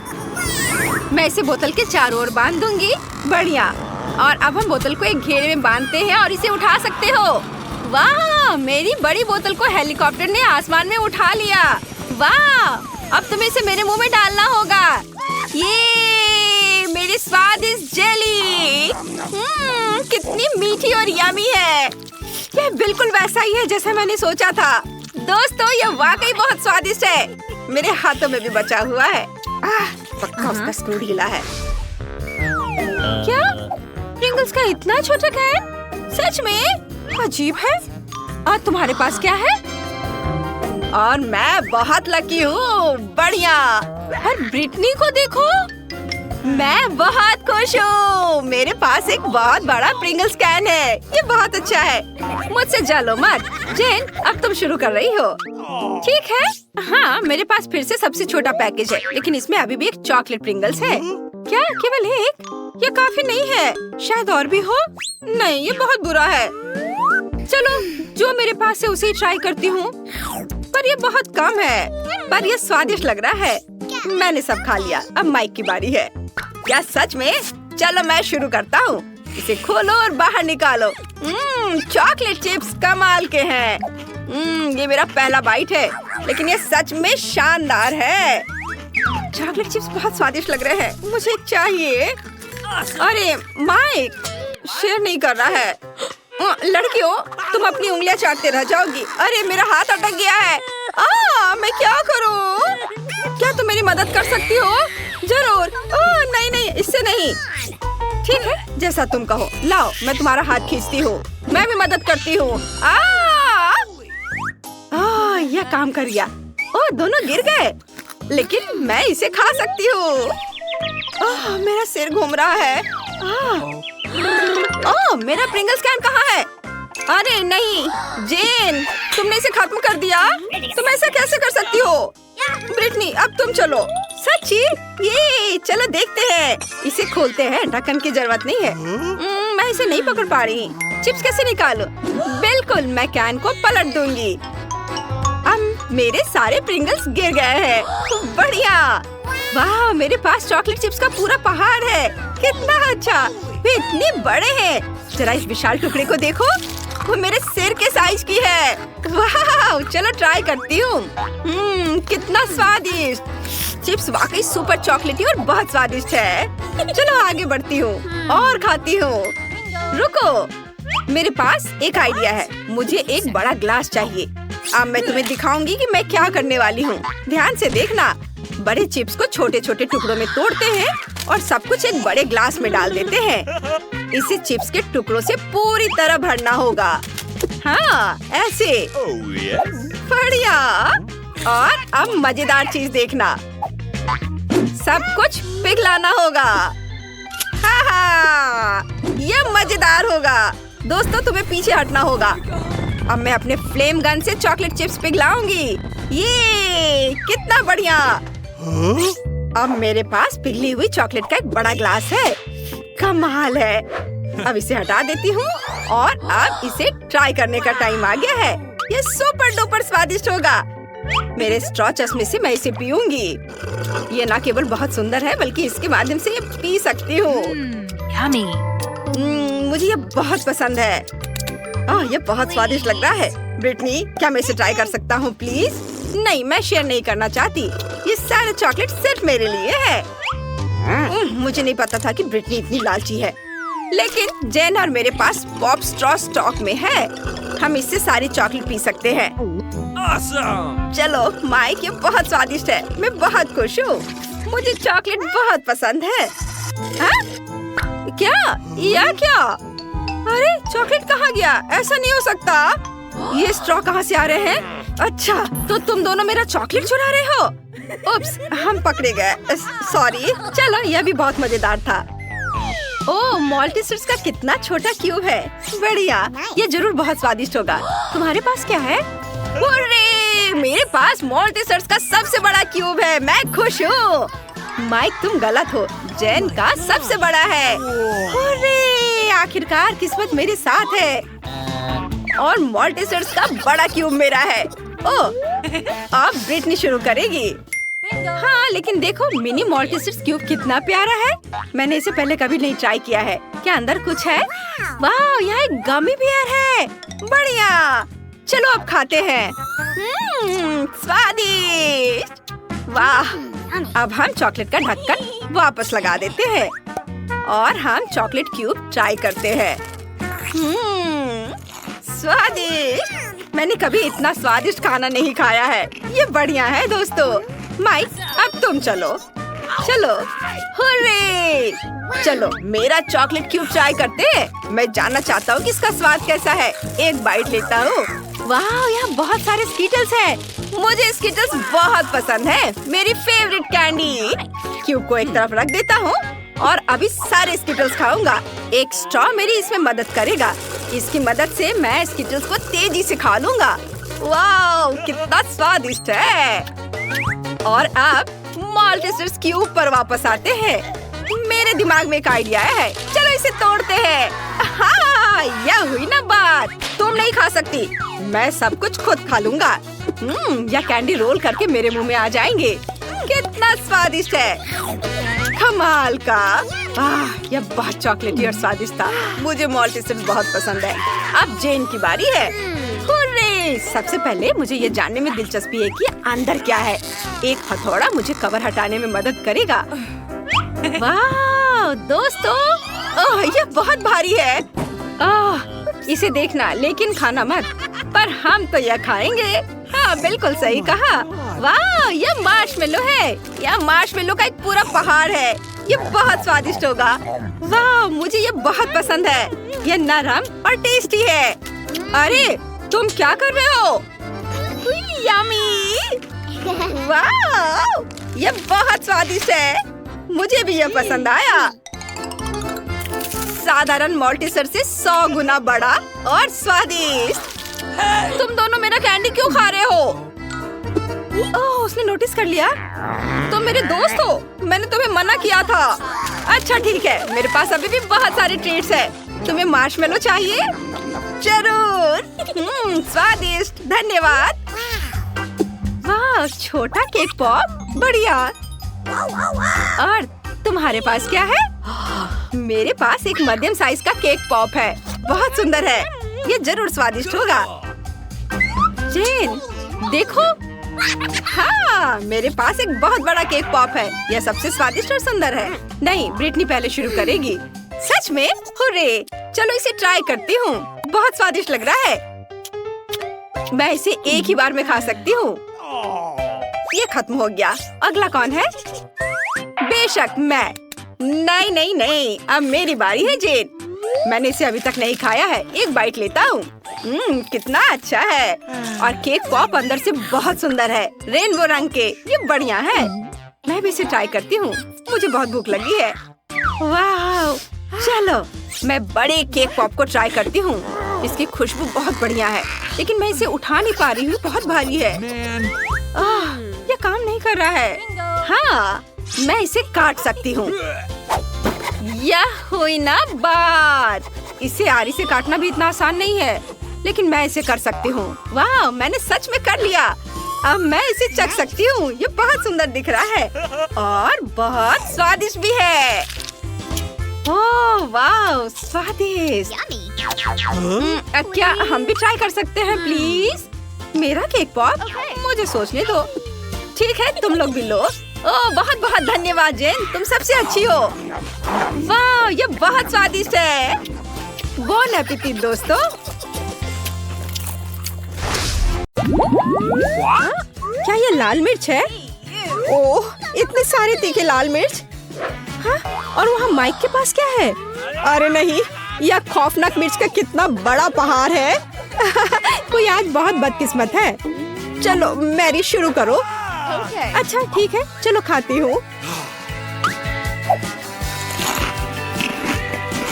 मैं इसे बोतल के चारों ओर बांध दूंगी। बढ़िया। और अब हम बोतल को एक घेरे में बांधते हैं और इसे उठा सकते हो। वाह, मेरी बड़ी बोतल को हेलीकॉप्टर ने आसमान में उठा लिया। वाह, अब तुम्हें इसे मेरे मुंह में डालना होगा। ये मेरी स्वादिष्ट जेली। कितनी मीठी और यमी है। यह बिल्कुल वैसा ही है जैसा मैंने सोचा था। दोस्तों, यह वाकई बहुत स्वादिष्ट है। मेरे हाथों में भी बचा हुआ है। पक्का उसका स्क्रू ढीला है। क्या प्रिंगल्स का इतना छोटा कैन? सच में अजीब है। और तुम्हारे पास क्या है? और मैं बहुत लकी हूँ। बढ़िया। और ब्रिटनी को देखो, मैं बहुत खुश हूँ। मेरे पास एक बहुत बड़ा प्रिंगल्स कैन है। ये बहुत अच्छा है। मुझसे जलो मत। जेन, अब तुम शुरू कर रही हो। ठीक है। हाँ, मेरे पास फिर से सबसे छोटा पैकेज है, लेकिन इसमें अभी भी एक चॉकलेट प्रिंगल्स है। क्या केवल एक? ये काफी नहीं है। शायद और भी हो। नहीं, ये बहुत बुरा है। चलो, जो मेरे पास है उसे ही ट्राई करती हूँ। पर ये बहुत कम है। पर ये स्वादिष्ट लग रहा है। मैंने सब खा लिया। अब माइक की बारी है। क्या सच में? चलो मैं शुरू करता हूँ। इसे खोलो और बाहर निकालो। चॉकलेट चिप्स कमाल के हैं। ये मेरा पहला बाइट है, लेकिन ये सच में शानदार है। चॉकलेट चिप्स बहुत स्वादिष्ट लग रहे हैं। मुझे चाहिए। अरे माइक, शेयर नहीं कर रहा है। लड़कियों, तुम अपनी उंगलियां चाटते रह जाओगी। अरे मेरा हाथ अटक गया है। मैं क्या करूं? क्या तुम मेरी मदद कर सकती हो? जरूर। नहीं नहीं, इससे नहीं। ठीक है, जैसा तुम कहो। लाओ, मैं तुम्हारा हाथ खींचती हूँ। मैं भी मदद करती हूँ। यह काम कर गया। दोनों गिर गए, लेकिन मैं इसे खा सकती हूँ। मेरा सिर घूम रहा है। मेरा प्रिंगल्स कैन कहाँ है? अरे नहीं, जेन, तुमने इसे खत्म कर दिया। तुम ऐसा कैसे कर सकती हो? ब्रिटनी, अब तुम चलो। सच्ची? ये चलो देखते हैं। इसे खोलते हैं। ढक्कन की जरूरत नहीं है। मैं इसे नहीं पकड़ पा रही। चिप्स कैसे निकालूं? बिल्कुल, मैं कैन को पलट दूंगी। अब मेरे सारे प्रिंगल्स गिर गए हैं। बढ़िया। वाह, मेरे पास चॉकलेट चिप्स का पूरा पहाड़ है। कितना अच्छा। वे इतने बड़े हैं। जरा इस विशाल टुकड़े को देखो। वो मेरे सिर के साइज की है। वाह, चलो ट्राई करती हूँ। कितना स्वादिष्ट। चिप्स वाकई सुपर चॉकलेटी और बहुत स्वादिष्ट है। चलो आगे बढ़ती हूँ और खाती हूँ। रुको, मेरे पास एक आइडिया है। मुझे एक बड़ा ग्लास चाहिए। अब मैं तुम्हें दिखाऊंगी कि मैं क्या करने वाली हूँ। ध्यान से देखना। बड़े चिप्स को छोटे छोटे टुकड़ों में तोड़ते हैं और सब कुछ एक बड़े ग्लास में डाल देते हैं। इसे चिप्स के टुकड़ों से पूरी तरह भरना होगा। हाँ, ऐसे। बढ़िया। और अब मजेदार चीज देखना। सब कुछ पिघलाना होगा। ये मजेदार होगा। दोस्तों, तुम्हें पीछे हटना होगा। अब मैं अपने फ्लेम गन से चॉकलेट चिप्स पिघलाऊंगी। ये कितना बढ़िया। अब मेरे पास पिघली हुई चॉकलेट का एक बड़ा ग्लास है। कमाल है। अब इसे हटा देती हूँ और अब इसे ट्राई करने का टाइम आ गया है। ये सुपर डुपर स्वादिष्ट होगा। मेरे स्ट्रॉ चश्मे से मैं इसे पीऊंगी। ये न केवल बहुत सुंदर है, बल्कि इसके माध्यम से ये पी सकती हूँ। मुझे ये बहुत पसंद है। ये बहुत स्वादिष्ट लग रहा है। ब्रिटनी, क्या मैं इसे ट्राई कर सकता हूँ प्लीज? नहीं, मैं शेयर नहीं करना चाहती। ये सारे चॉकलेट सिर्फ मेरे लिए है। मुझे नहीं पता था कि ब्रिटनी इतनी लालची है। लेकिन जेन और मेरे पास पॉप स्ट्रॉ स्टॉक में है। हम इससे सारी चॉकलेट पी सकते हैं। awesome! चलो माइक, ये बहुत स्वादिष्ट है। मैं बहुत खुश हूँ। मुझे चॉकलेट बहुत पसंद है। क्या? अरे चॉकलेट कहाँ गया? ऐसा नहीं हो सकता। ये स्ट्रॉ कहाँ से आ रहे हैं? अच्छा, तो तुम दोनों मेरा चॉकलेट चुरा रहे हो। उप्स, हम पकड़े गए। सॉरी। चलो, यह भी बहुत मजेदार था। ओह, मॉल्टीसर्स का कितना छोटा क्यूब है। बढ़िया, ये जरूर बहुत स्वादिष्ट होगा। तुम्हारे पास क्या है? अरे, मेरे पास मॉल्टीसर्स का सबसे बड़ा क्यूब है। मैं खुश हूँ। माइक, तुम गलत हो। जेन का सबसे बड़ा है। अरे, आखिरकार किस्मत मेरे साथ है और मॉल्टीसर्स का बड़ा क्यूब मेरा है। ओह, अब ब्रिटनी शुरू करेगी। हाँ, लेकिन देखो मिनी मॉल्टीसेट्स क्यूब कितना प्यारा है। मैंने इसे पहले कभी नहीं ट्राई किया है। क्या अंदर कुछ है? वाह, यहाँ एक गमी बियर है। बढ़िया, चलो अब खाते हैं। स्वादिष्ट। वाह, अब हम चॉकलेट का ढक्कन वापस लगा देते हैं और हम चॉकलेट क्यूब ट्राई करते हैं। स्वादिष्ट। मैंने कभी इतना स्वादिष्ट खाना नहीं खाया है। ये बढ़िया है दोस्तों। माइक, अब तुम चलो। चलो, हुर्रे! चलो मेरा चॉकलेट क्यूब ट्राई करते हैं। मैं जानना चाहता हूँ कि इसका स्वाद कैसा है। एक बाइट लेता हूँ। वाह, यहाँ बहुत सारे स्कीटल्स हैं। मुझे स्कीटल्स बहुत पसंद है। मेरी फेवरेट कैंडी। क्यूब को एक तरफ रख देता हूँ और अभी सारे स्कीटल्स खाऊंगा। एक स्ट्रॉ मेरी इसमें मदद करेगा। इसकी मदद से मैं स्कीटल्स को तेजी से खा लूंगा। वाह, कितना स्वादिष्ट है। और अब मॉल्टीसेट्स क्यूब पर वापस आते हैं। मेरे दिमाग में एक आइडिया है। चलो इसे तोड़ते हैं। हाँ, यह हुई ना बात। तुम नहीं खा सकती। मैं सब कुछ खुद खा लूंगा। यह कैंडी रोल करके मेरे मुंह में आ जाएंगे। कितना स्वादिष्ट है। कमाल का। यह बहुत चॉकलेटी और स्वादिष्ट था। मुझे मॉल्टीसेट्स बहुत पसंद है। अब जेन की बारी है। हुर्रे! सबसे पहले मुझे ये जानने में दिलचस्पी है कि अंदर क्या है। एक हथौड़ा मुझे कवर हटाने में मदद करेगा। वाह दोस्तों, ये बहुत भारी है। इसे देखना लेकिन खाना मत। पर हम तो यह खाएंगे। हाँ, बिल्कुल सही कहा। वाह, यह मार्शमेलो है। यह मार्शमेलो का एक पूरा पहाड़ है। ये बहुत स्वादिष्ट होगा। वाह, मुझे ये बहुत पसंद है। यह नरम और टेस्टी है। अरे, तुम क्या कर रहे हो? यम्मी! वाह, ये बहुत स्वादिष्ट है। मुझे भी यह पसंद आया। साधारण मॉल्टीसेट्स से 100 गुना बड़ा और स्वादिष्ट। तुम दोनों मेरा कैंडी क्यों खा रहे हो? ओह, उसने नोटिस कर लिया। तुम मेरे दोस्त हो। मैंने तुम्हें मना किया था। अच्छा ठीक है, मेरे पास अभी भी बहुत सारे ट्रीट्स हैं। तुम्हें मार्शमेलो चाहिए? जरूर। स्वादिष्ट, धन्यवाद। वाह, छोटा केक पॉप, बढ़िया। और तुम्हारे पास क्या है? मेरे पास एक मध्यम साइज का केक पॉप है। बहुत सुंदर है। ये जरूर स्वादिष्ट होगा। जेन, देखो। हाँ, मेरे पास एक बहुत बड़ा केक पॉप है। यह सबसे स्वादिष्ट और सुंदर है। नहीं, ब्रिटनी पहले शुरू करेगी। सच में? हुर्रे! चलो इसे ट्राई करती हूँ। बहुत स्वादिष्ट लग रहा है। मैं इसे एक ही बार में खा सकती हूँ। ये खत्म हो गया। अगला कौन है? बेशक मैं। नहीं नहीं नहीं, अब मेरी बारी है जेन। मैंने इसे अभी तक नहीं खाया है। एक बाइट लेता हूँ। कितना अच्छा है। और केक पॉप अंदर से बहुत सुंदर है, रेनबो रंग के। ये बढ़िया है। मैं भी इसे ट्राई करती हूँ। मुझे बहुत भूख लगी है। वाह, चलो मैं बड़े केक पॉप को ट्राई करती हूँ। इसकी खुशबू बहुत बढ़िया है, लेकिन मैं इसे उठा नहीं पा रही हूँ। बहुत भारी है। ये काम नहीं कर रहा है। हाँ, मैं इसे काट सकती हूँ। यह हुई ना बात। इसे आरी से काटना भी इतना आसान नहीं है, लेकिन मैं इसे कर सकती हूँ। वाह, मैंने सच में कर लिया। अब मैं इसे चख सकती हूँ। ये बहुत सुंदर दिख रहा है और बहुत स्वादिष्ट भी है। ओह वाह, स्वादिष्ट। क्या हम भी ट्राई कर सकते हैं प्लीज? मेरा केक पॉप? मुझे सोचने दो। ठीक है, तुम लोग भी लो। ओह, बहुत बहुत धन्यवाद जेन, तुम सबसे अच्छी हो। वाह, ये बहुत स्वादिष्ट है। बोन एपेटिट दोस्तों। क्या ये लाल मिर्च है? ओह, इतने सारे तीखे लाल मिर्च। हाँ? और वहाँ माइक के पास क्या है? अरे नहीं, यह खौफनाक मिर्च का कितना बड़ा पहाड़ है। कोई आज बहुत बदकिस्मत है। चलो मैरी शुरू करो। अच्छा ठीक है, चलो खाती हूँ।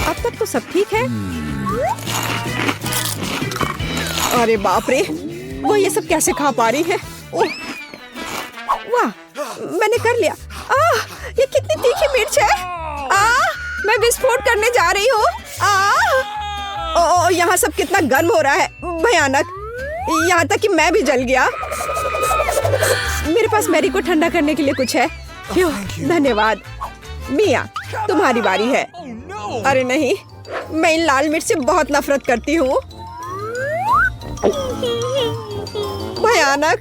अब तक तो सब ठीक है। अरे बाप रे, वो ये सब कैसे खा पा रही है? ओह, वाह, मैंने कर लिया। ये कितनी तीखी मिर्च है। मैं विस्फोट करने जा रही हूँ। यहाँ सब कितना गर्म हो रहा है, भयानक। यहाँ तक कि मैं भी जल गया। मेरे पास मैरी को ठंडा करने के लिए कुछ है? क्यों? धन्यवाद। मिया, तुम्हारी बारी है। अरे नहीं, मैं इन लाल मिर्च से बहुत नफरत करती हूँ। भयानक,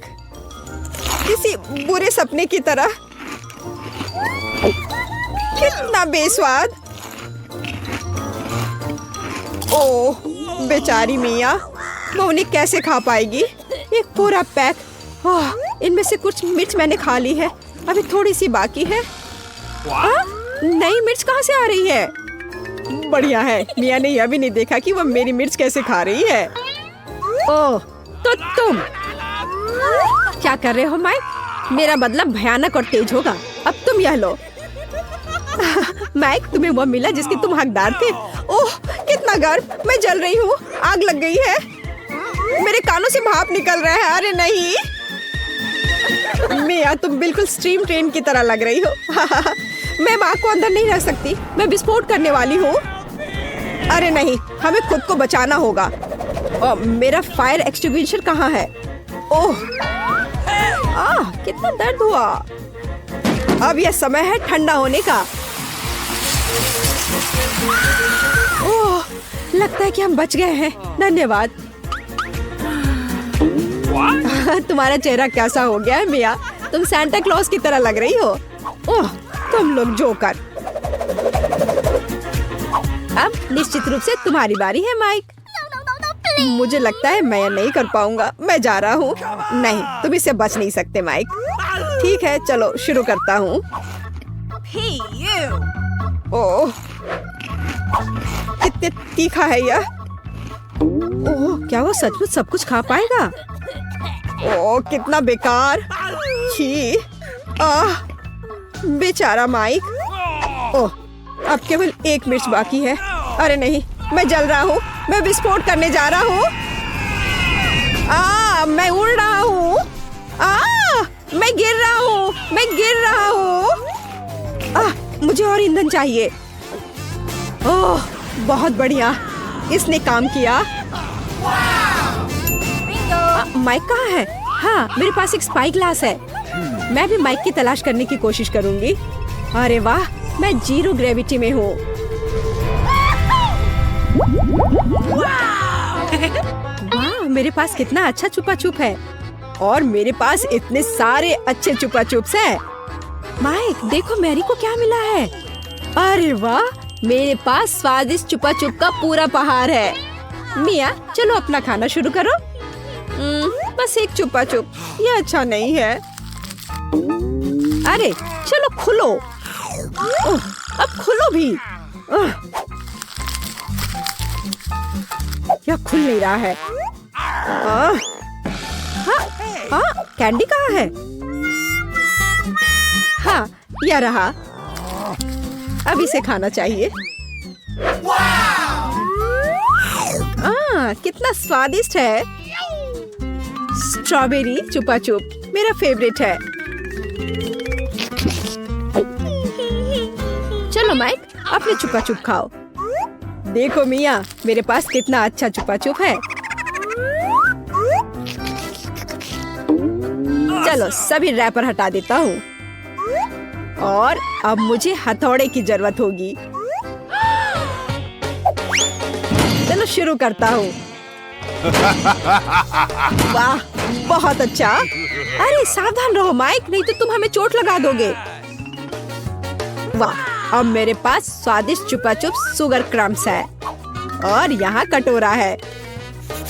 किसी बुरे सपने की तरह। कितना बेस्वाद। ओह बेचारी मिया, वो उन्हें कैसे खा पाएगी? एक पूरा पैक। ओह, इनमें से कुछ मिर्च मैंने खा ली है, अभी थोड़ी सी बाकी है। नई मिर्च कहाँ से आ रही है? बढ़िया है, मिया ने यह भी नहीं देखा कि वह मेरी मिर्च कैसे खा रही है। ओह, तो तुम क्या कर रहे हो माइक? मेरा बदला भयानक और तेज होगा। अब तुम यह लो। माइक, तुम्हें वो मिला जिसके तुम हकदार थे। ओह कितना गर्म, मैं जल रही हूँ, आग लग गई है। मेरे कानों से भाप निकल रहा है। अरे नहीं मिया, तुम बिल्कुल स्ट्रीम ट्रेन की तरह लग रही हो। मैं माँ को अंदर नहीं रख सकती, मैं विस्फोट करने वाली हूँ। अरे नहीं, हमें खुद को बचाना होगा। और मेरा फायर एक्सटिंग्विशर कहाँ है? ओह कितना दर्द हुआ। अब यह समय है ठंडा होने का। ओह, लगता है कि हम बच गए हैं। धन्यवाद। तुम्हारा चेहरा कैसा हो गया है मिया? तुम सांता क्लॉज की तरह लग रही हो। ओह, तुम लोग जोकर। अब निश्चित रूप से तुम्हारी बारी है माइक। मुझे लगता है मैं नहीं कर पाऊंगा, मैं जा रहा हूँ। नहीं, तुम इससे बच नहीं सकते माइक। ठीक है, चलो शुरू करता हूँ। ओह, कितने तीखा है यह। ओह, क्या वो सचमुच सब कुछ खा पाएगा? ओह, कितना बेकार। छी, बेचारा माइक। ओह, अब केवल एक मिर्च बाकी है। अरे नहीं, मैं जल रहा हूँ, मैं विस्फोट करने जा रहा हूँ। मैं उड़ रहा हूँ। मैं गिर रहा हूँ, मैं गिर रहा हूँ। मुझे और ईंधन चाहिए। ओह, बहुत बढ़िया, इसने काम किया। माइक कहाँ है? हाँ, मेरे पास एक स्पाई ग्लास है। मैं भी माइक की तलाश करने की कोशिश करूंगी। अरे वाह, मैं 0 ग्रेविटी में हूँ। वाह, मेरे पास कितना अच्छा छुपा छुप है। और मेरे पास इतने सारे अच्छे छुपा छुप्स हैं। माइक, देखो मैरी को क्या मिला है। अरे वाह, मेरे पास स्वादिष्ट छुपा छुप का पूरा पहाड़ है। मिया, चलो अपना खाना शुरू करो। बस एक छुपा छुप, ये अच्छा नहीं है। अरे चलो खुलो। अब खुलो भी। यह खुल नहीं रहा है। कैंडी कहाँ है? हाँ, यह रहा। अब इसे खाना चाहिए। कितना स्वादिष्ट है। स्ट्रॉबेरी चुपा चुप मेरा फेवरेट है। चलो माइक, अपने छुपा छुप खाओ। देखो मिया, मेरे पास कितना अच्छा छुपा छुप है। चलो सभी रैपर हटा देता हूँ। और अब मुझे हथौड़े की जरूरत होगी। चलो शुरू करता हूँ। वाह, बहुत अच्छा। अरे सावधान रहो माइक, नहीं तो तुम हमें चोट लगा दोगे। वाह, अब मेरे पास स्वादिष्ट छुपा छुप शुगर क्रम्स है। और यहाँ कटोरा है।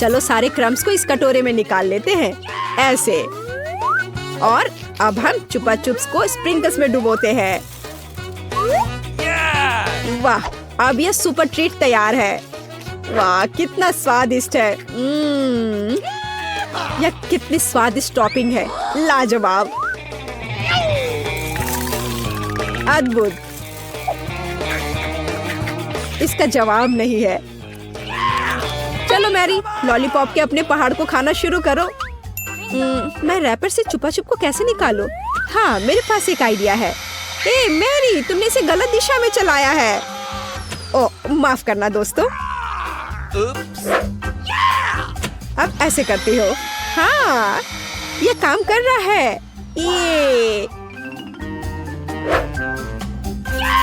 चलो सारे क्रम्स को इस कटोरे में निकाल लेते हैं, ऐसे। और अब हम छुपा चुप्स को स्प्रिंकल्स में डुबोते हैं। वाह, अब यह सुपर ट्रीट तैयार है। वाह, कितना स्वादिष्ट है। यह कितनी स्वादिष्ट टॉपिंग है, लाजवाब, अद्भुत। इसका जवाब नहीं है। चलो मैरी, लॉलीपॉप के अपने पहाड़ को खाना शुरू करो। मैं रैपर से छुपा छुप को कैसे निकालूं? हाँ, मेरे पास एक आइडिया है। ए मैरी, तुमने इसे गलत दिशा में चलाया है। ओ, माफ करना दोस्तों। अब ऐसे करती हो। हाँ, ये काम कर रहा है। ये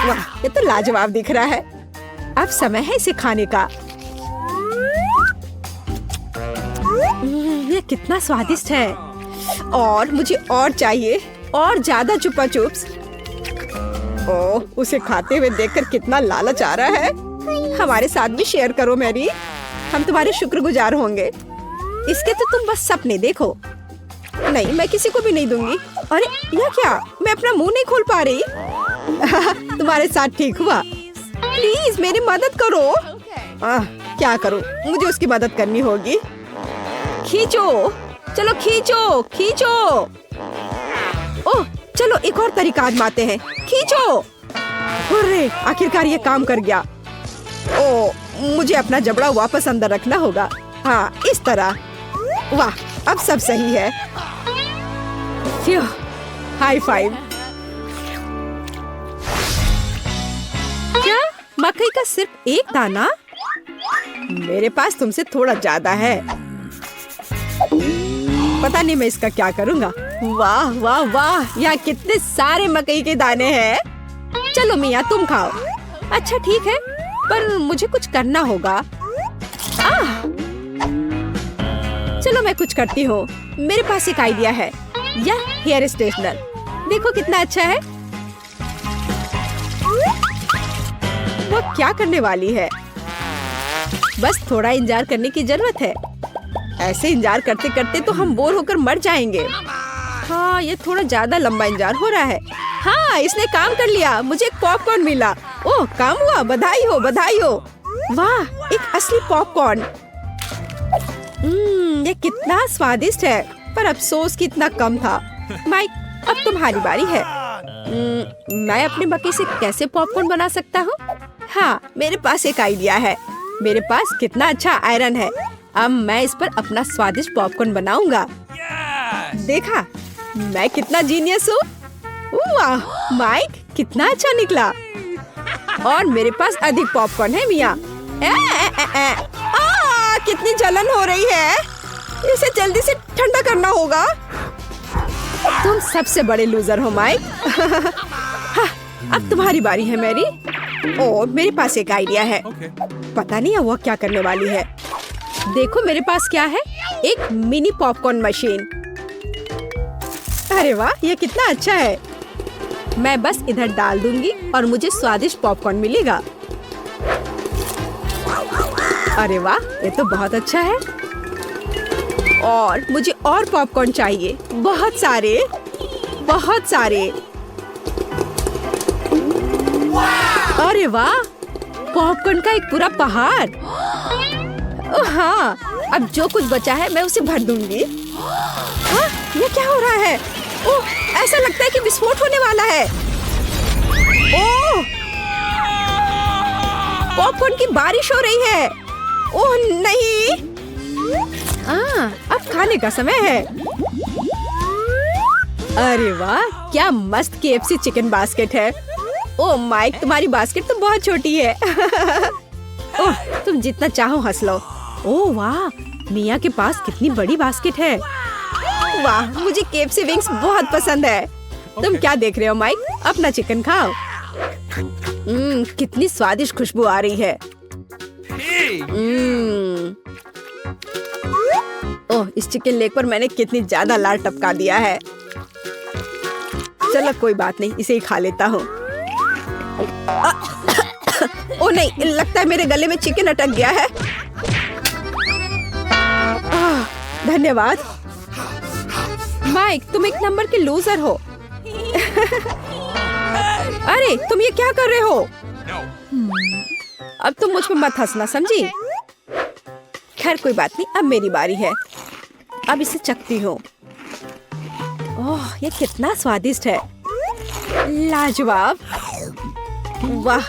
वाह, ये तो लाजवाब दिख रहा है। अब समय है इसे खाने का। ये कितना स्वादिष्ट है। और मुझे और चाहिए, और ज्यादा चुपा चुप्स। ओह, उसे खाते हुए देखकर कितना लालच आ रहा है। हमारे साथ भी शेयर करो मैरी, हम तुम्हारे शुक्रगुजार होंगे। इसके तो तुम बस सपने देखो। नहीं, मैं किसी को भी नहीं दूंगी। अरे यह क्या, मैं अपना मुंह नहीं खोल पा रही। तुम्हारे साथ ठीक हुआ। प्लीज मेरी मदद करो। क्या करूं, मुझे उसकी मदद करनी होगी। खींचो, चलो खींचो खींचो। ओह चलो, एक और तरीका आजमाते हैं। खींचो। अरे आखिरकार ये काम कर गया। ओह, मुझे अपना जबड़ा वापस अंदर रखना होगा। हाँ, इस तरह। वाह, अब सब सही है। Few, high five. क्या मकई का सिर्फ एक दाना? मेरे पास तुमसे थोड़ा ज्यादा है। पता नहीं मैं इसका क्या करूँगा। वाह वाह वाह, यहाँ कितने सारे मकई के दाने हैं। चलो मिया, तुम खाओ। अच्छा ठीक है, पर मुझे कुछ करना होगा। चलो मैं कुछ करती हूँ। मेरे पास एक आइडिया है। यह हेयर स्ट्रेटनर देखो कितना अच्छा है। वो क्या करने वाली है? बस थोड़ा इंतजार करने की जरूरत है। ऐसे इंतजार करते करते तो हम बोर होकर मर जाएंगे। हाँ, ये थोड़ा ज्यादा लंबा इंतजार हो रहा है। हाँ, इसने काम कर लिया। मुझे एक पॉपकॉर्न मिला। ओह, काम हुआ। बधाई हो, बधाई हो। वाह, एक असली पॉपकॉर्न। ये कितना स्वादिष्ट है, पर अफसोस कि इतना कम था। माइक, अब तुम्हारी बारी है। मैं अपने मकई से कैसे पॉपकॉर्न बना सकता हूँ? हाँ, मेरे पास एक आइडिया है। मेरे पास कितना अच्छा आयरन है। अब मैं इस पर अपना स्वादिष्ट पॉपकॉर्न बनाऊंगा। देखा, मैं कितना जीनियस हूँ। वाह माइक, कितना अच्छा निकला। और मेरे पास अधिक पॉपकॉर्न है मिया। कितनी जलन हो रही है। इसे जल्दी से ठंडा करना होगा। तुम सबसे बड़े लूजर हो माइक। हाँ, अब तुम्हारी बारी है मैरी। ओह, मेरे पास एक आइडिया है। पता नहीं वो क्या करने वाली है। देखो मेरे पास क्या है, एक मिनी पॉपकॉर्न मशीन। अरे वाह, ये कितना अच्छा है। मैं बस इधर डाल दूंगी और मुझे स्वादिष्ट पॉपकॉर्न मिलेगा। अरे वाह, ये तो बहुत अच्छा है। और मुझे और पॉपकॉर्न चाहिए, बहुत सारे, बहुत सारे। अरे वाह, पॉपकॉर्न का एक पूरा पहाड़। हाँ, अब जो कुछ बचा है मैं उसे भर दूंगी। हाँ, ये क्या हो रहा है? ओह, ऐसा लगता है कि विस्फोट होने वाला है। ओह, पॉपकॉर्न की बारिश हो रही है। ओह नहीं। अब खाने का समय है। अरे वाह, क्या मस्त KFC चिकन बास्केट है। ओह माइक, तुम्हारी बास्केट तो बहुत छोटी है। ओह, तुम जितना चाहो हंस लो। ओह वाह, मिया के पास कितनी बड़ी बास्केट है। वाह, मुझे KFC विंग्स बहुत पसंद है। तुम क्या देख रहे हो माइक? अपना चिकन खाओ। कितनी स्वादिष्ट खुशबू आ रही है। ओह, इस चिकन लेग पर मैंने कितनी ज्यादा लाल टपका दिया है। चलो कोई बात नहीं, इसे ही खा लेता हूँ। ओह नहीं, लगता है मेरे गले में चिकन अटक गया है। धन्यवाद माइक, तुम एक नंबर के लूजर हो। अरे तुम ये क्या कर रहे हो? अब तुम मुझ पर मत हंसना, समझी? खैर कोई बात नहीं, अब मेरी बारी है। अब इसे चखती हूँ। ओह, ये कितना स्वादिष्ट है। लाजवाब। वाह,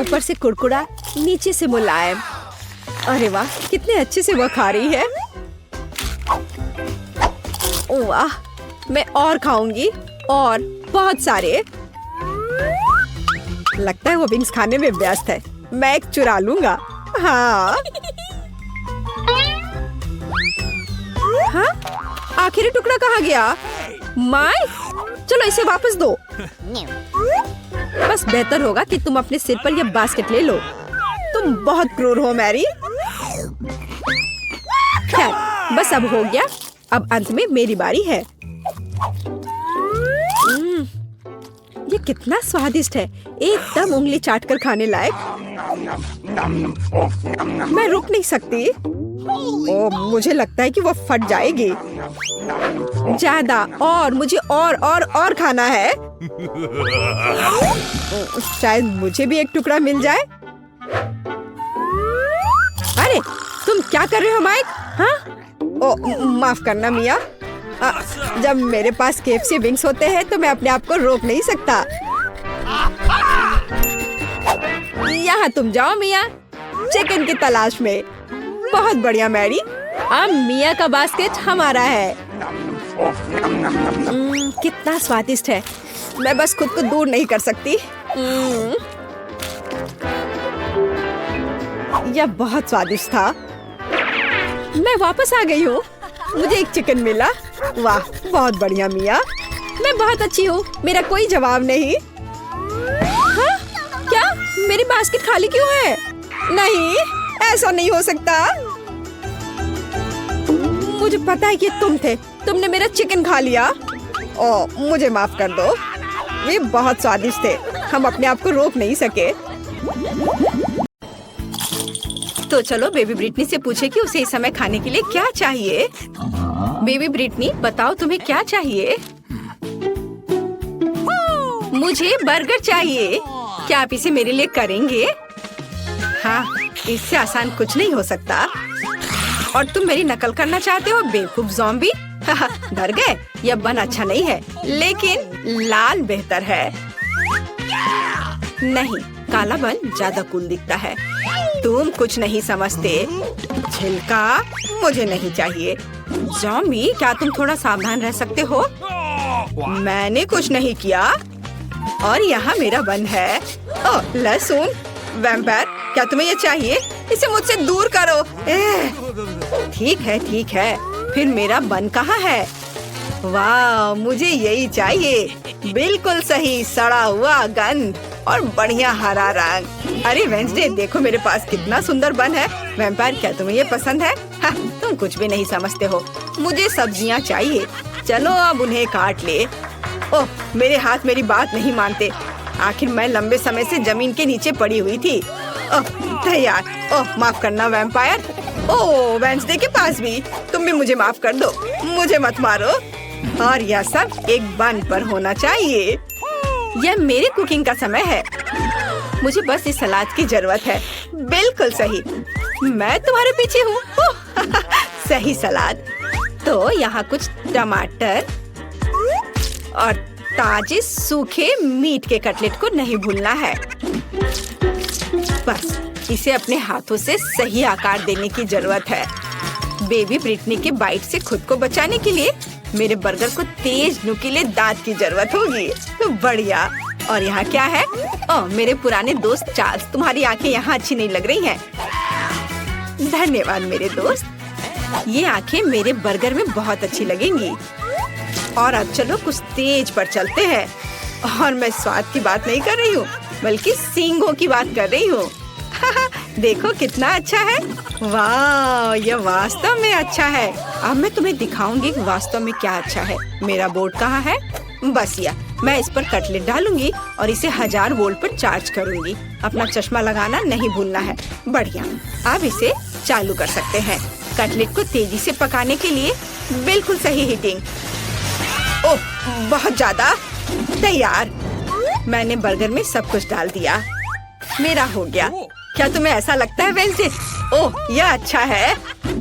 ऊपर से कुरकुरा, नीचे से मुलायम। अरे वाह, कितने अच्छे से वो खा रही है। वाह, मैं और खाऊंगी, और बहुत सारे। लगता है वो विंग्स खाने में व्यस्त है। मैं एक चुरा लूंगा। हाँ, हाँ? आखिरी टुकड़ा कहाँ गया? माय, चलो इसे वापस दो। बस बेहतर होगा कि तुम अपने सिर पर यह बास्केट ले लो। तुम बहुत क्रूर हो मैरी। खैर, बस अब हो गया। अब अंत में मेरी बारी है। ये कितना स्वादिष्ट है, एकदम उंगली चाट कर खाने लायक। मैं रुक नहीं सकती। ओह, मुझे लगता है कि वो फट जाएगी। ज्यादा और मुझे और खाना है। शायद मुझे भी एक टुकड़ा मिल जाए। अरे तुम क्या कर रहे हो माइक? हाँ? ओह, माफ करना मिया। जब मेरे पास KFC विंग्स होते हैं तो मैं अपने आप को रोक नहीं सकता। यहाँ तुम जाओ मिया, चिकन की तलाश में। बहुत बढ़िया मैरी, अब मिया का बास्केट हमारा है। कितना स्वादिष्ट है, मैं बस खुद को दूर नहीं कर सकती। यह बहुत स्वादिष्ट था। मैं वापस आ गई हूँ, मुझे एक चिकन मिला। वाह, बहुत बढ़िया मिया, मैं बहुत अच्छी हूँ, मेरा कोई जवाब नहीं। हाँ? क्या मेरी बास्केट खाली क्यों है? नहीं, ऐसा नहीं हो सकता। मुझे पता है कि तुम थे, तुमने मेरा चिकन खा लिया। ओह, मुझे माफ कर दो, वे बहुत स्वादिष्ट थे, हम अपने आप को रोक नहीं सके। तो चलो बेबी ब्रिटनी से पूछे कि उसे इस समय खाने के लिए क्या चाहिए। बेबी ब्रिटनी, बताओ तुम्हें क्या चाहिए? मुझे बर्गर चाहिए। क्या आप इसे मेरे लिए करेंगे? हाँ, इससे आसान कुछ नहीं हो सकता। और तुम मेरी नकल करना चाहते हो बेवकूफ ज़ॉम्बी? डर गए? यह बन अच्छा नहीं है, लेकिन लाल बेहतर है। नहीं, काला बन ज्यादा कूल दिखता है। तुम कुछ नहीं समझते। छिलका मुझे नहीं चाहिए। ज़ॉम्बी, क्या तुम थोड़ा सावधान रह सकते हो? मैंने कुछ नहीं किया। और यहाँ मेरा बन है। ओह, लहसुन। वैम्पायर, क्या तुम्हें ये चाहिए? इसे मुझसे दूर करो। ठीक है, फिर मेरा बन कहाँ है? वाह, मुझे यही चाहिए। बिल्कुल सही, सड़ा हुआ गंध और बढ़िया हरा रंग। अरे वेंसडे, देखो मेरे पास कितना सुंदर बन है। वैम्पायर, क्या तुम्हें ये पसंद है? हाँ, तुम कुछ भी नहीं समझते हो। मुझे सब्जियाँ चाहिए। चलो अब उन्हें काट ले। ओह, मेरे हाथ मेरी बात नहीं मानते। आखिर मैं लंबे समय से जमीन के नीचे पड़ी हुई थी। ओह, तैयार। ओह, माफ करना वैम्पायर। ओह, वेंसडे के पास भी। तुम भी मुझे माफ कर दो, मुझे मत मारो। और यह सब एक बन पर होना चाहिए। यह मेरी कुकिंग का समय है। मुझे बस इस सलाद की जरूरत है। बिल्कुल सही, मैं तुम्हारे पीछे हूँ। सही सलाद। तो यहाँ कुछ टमाटर और ताजे सूखे मीट के कटलेट को नहीं भूलना है। बस इसे अपने हाथों से सही आकार देने की जरूरत है। बेबी ब्रिटनी के बाइट से खुद को बचाने के लिए मेरे बर्गर को तेज नुकीले दांत की जरूरत होगी। तो बढ़िया। और यहाँ क्या है? ओह, मेरे पुराने दोस्त चार्ल्स, तुम्हारी आंखें यहाँ अच्छी नहीं लग रही हैं। धन्यवाद मेरे दोस्त, ये आंखें मेरे बर्गर में बहुत अच्छी लगेंगी। और अब चलो कुछ तेज पर चलते हैं। और मैं स्वाद की बात नहीं कर रही हूँ, बल्कि सींगों की बात कर रही हूँ। देखो कितना अच्छा है। वाह, यह वास्तव में अच्छा है। अब मैं तुम्हें दिखाऊंगी कि वास्तव में क्या अच्छा है। मेरा बोर्ड कहाँ है? बस यह, मैं इस पर कटलेट डालूंगी और इसे 1000 वोल्ट पर चार्ज करूंगी। अपना चश्मा लगाना नहीं भूलना है। बढ़िया, अब इसे चालू कर सकते हैं। कटलेट को तेजी से पकाने के लिए बिल्कुल सही हीटिंग। ओह, बहुत ज्यादा। तैयार। मैंने बर्गर में सब कुछ डाल दिया। मेरा हो गया। क्या तुम्हें ऐसा लगता है वेंसडे? ओह, यह अच्छा है।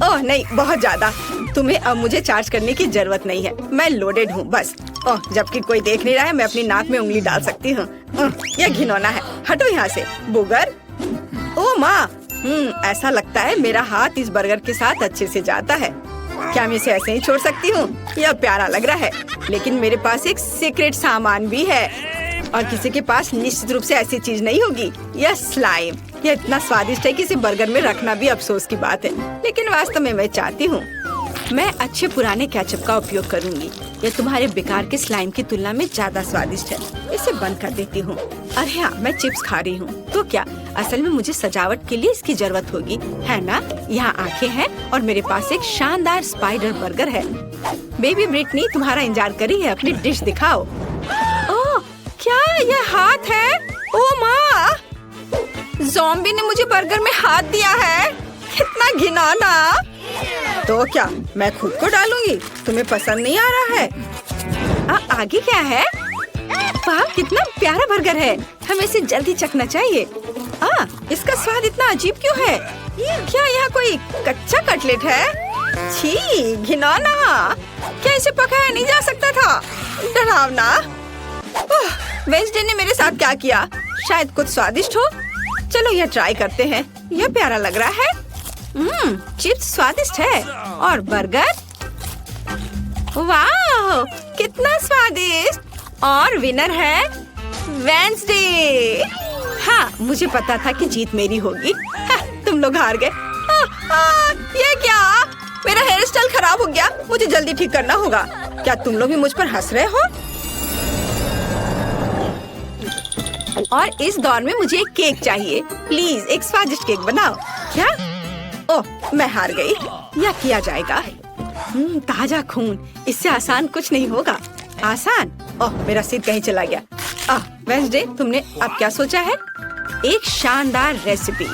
ओह नहीं, बहुत ज्यादा। तुम्हें अब मुझे चार्ज करने की जरूरत नहीं है, मैं लोडेड हूँ बस। ओह, जबकि कोई देख नहीं रहा है, मैं अपनी नाक में उंगली डाल सकती हूँ। यह घिनौना है, हटो यहाँ से बुगर। ओह माँ, ऐसा लगता है मेरा हाथ इस बर्गर के साथ अच्छे से जाता है। क्या मैं इसे ऐसे ही छोड़ सकती हूँ? यह प्यारा लग रहा है, लेकिन मेरे पास एक सीक्रेट सामान भी है और किसी के पास निश्चित रूप से ऐसी चीज नहीं होगी। यह स्लाइम। यह इतना स्वादिष्ट है कि इसे बर्गर में रखना भी अफसोस की बात है, लेकिन वास्तव में मैं चाहती हूँ। मैं अच्छे पुराने केचप का उपयोग करूंगी। यह तुम्हारे बेकार के स्लाइम की तुलना में ज्यादा स्वादिष्ट है। इसे बंद कर देती हूँ। अरे हाँ, मैं चिप्स खा रही हूँ तो क्या, असल में मुझे सजावट के लिए इसकी जरूरत होगी, है ना? यहाँ आंखें हैं और मेरे पास एक शानदार स्पाइडर बर्गर है। बेबी ब्रिटनी तुम्हारा इंतजार कर रही है, अपनी डिश दिखाओ। ओह, क्या यह हाथ है? ओह माँ, ज़ॉम्बी ने मुझे बर्गर में हाथ दिया है। कितना घिनौना। तो क्या, मैं खुद को डालूंगी? तुम्हें पसंद नहीं आ रहा है? आगे क्या है? वाह, कितना प्यारा बर्गर है। हमें इसे जल्दी चखना चाहिए। इसका स्वाद इतना अजीब क्यों है? क्या यहाँ कोई कच्चा कटलेट है? छी, घिनौना। क्या इसे पकाया नहीं जा सकता था? डरावना। वेंसडे ने मेरे साथ क्या किया? शायद कुछ स्वादिष्ट हो। चलो यह ट्राई करते हैं। यह प्यारा लग रहा है। चिप्स स्वादिष्ट है और बर्गर, वाह कितना स्वादिष्ट। और विनर है वेंसडे। हाँ, मुझे पता था कि जीत मेरी होगी। तुम लोग हार गए। ये क्या? मेरा हेयर स्टाइल खराब हो गया। मुझे जल्दी ठीक करना होगा। क्या तुम लोग भी मुझ पर हंस रहे हो? और इस दौर में मुझे एक केक चाहिए। प्लीज एक स्वादिष्ट केक बनाओ। क्या? ओह, मैं हार गई। यह किया जाएगा। ताजा खून, इससे आसान कुछ नहीं होगा। आसान? ओह, मेरा सिर कहीं चला गया। वेंसडे, तुमने अब क्या सोचा है? एक शानदार रेसिपी।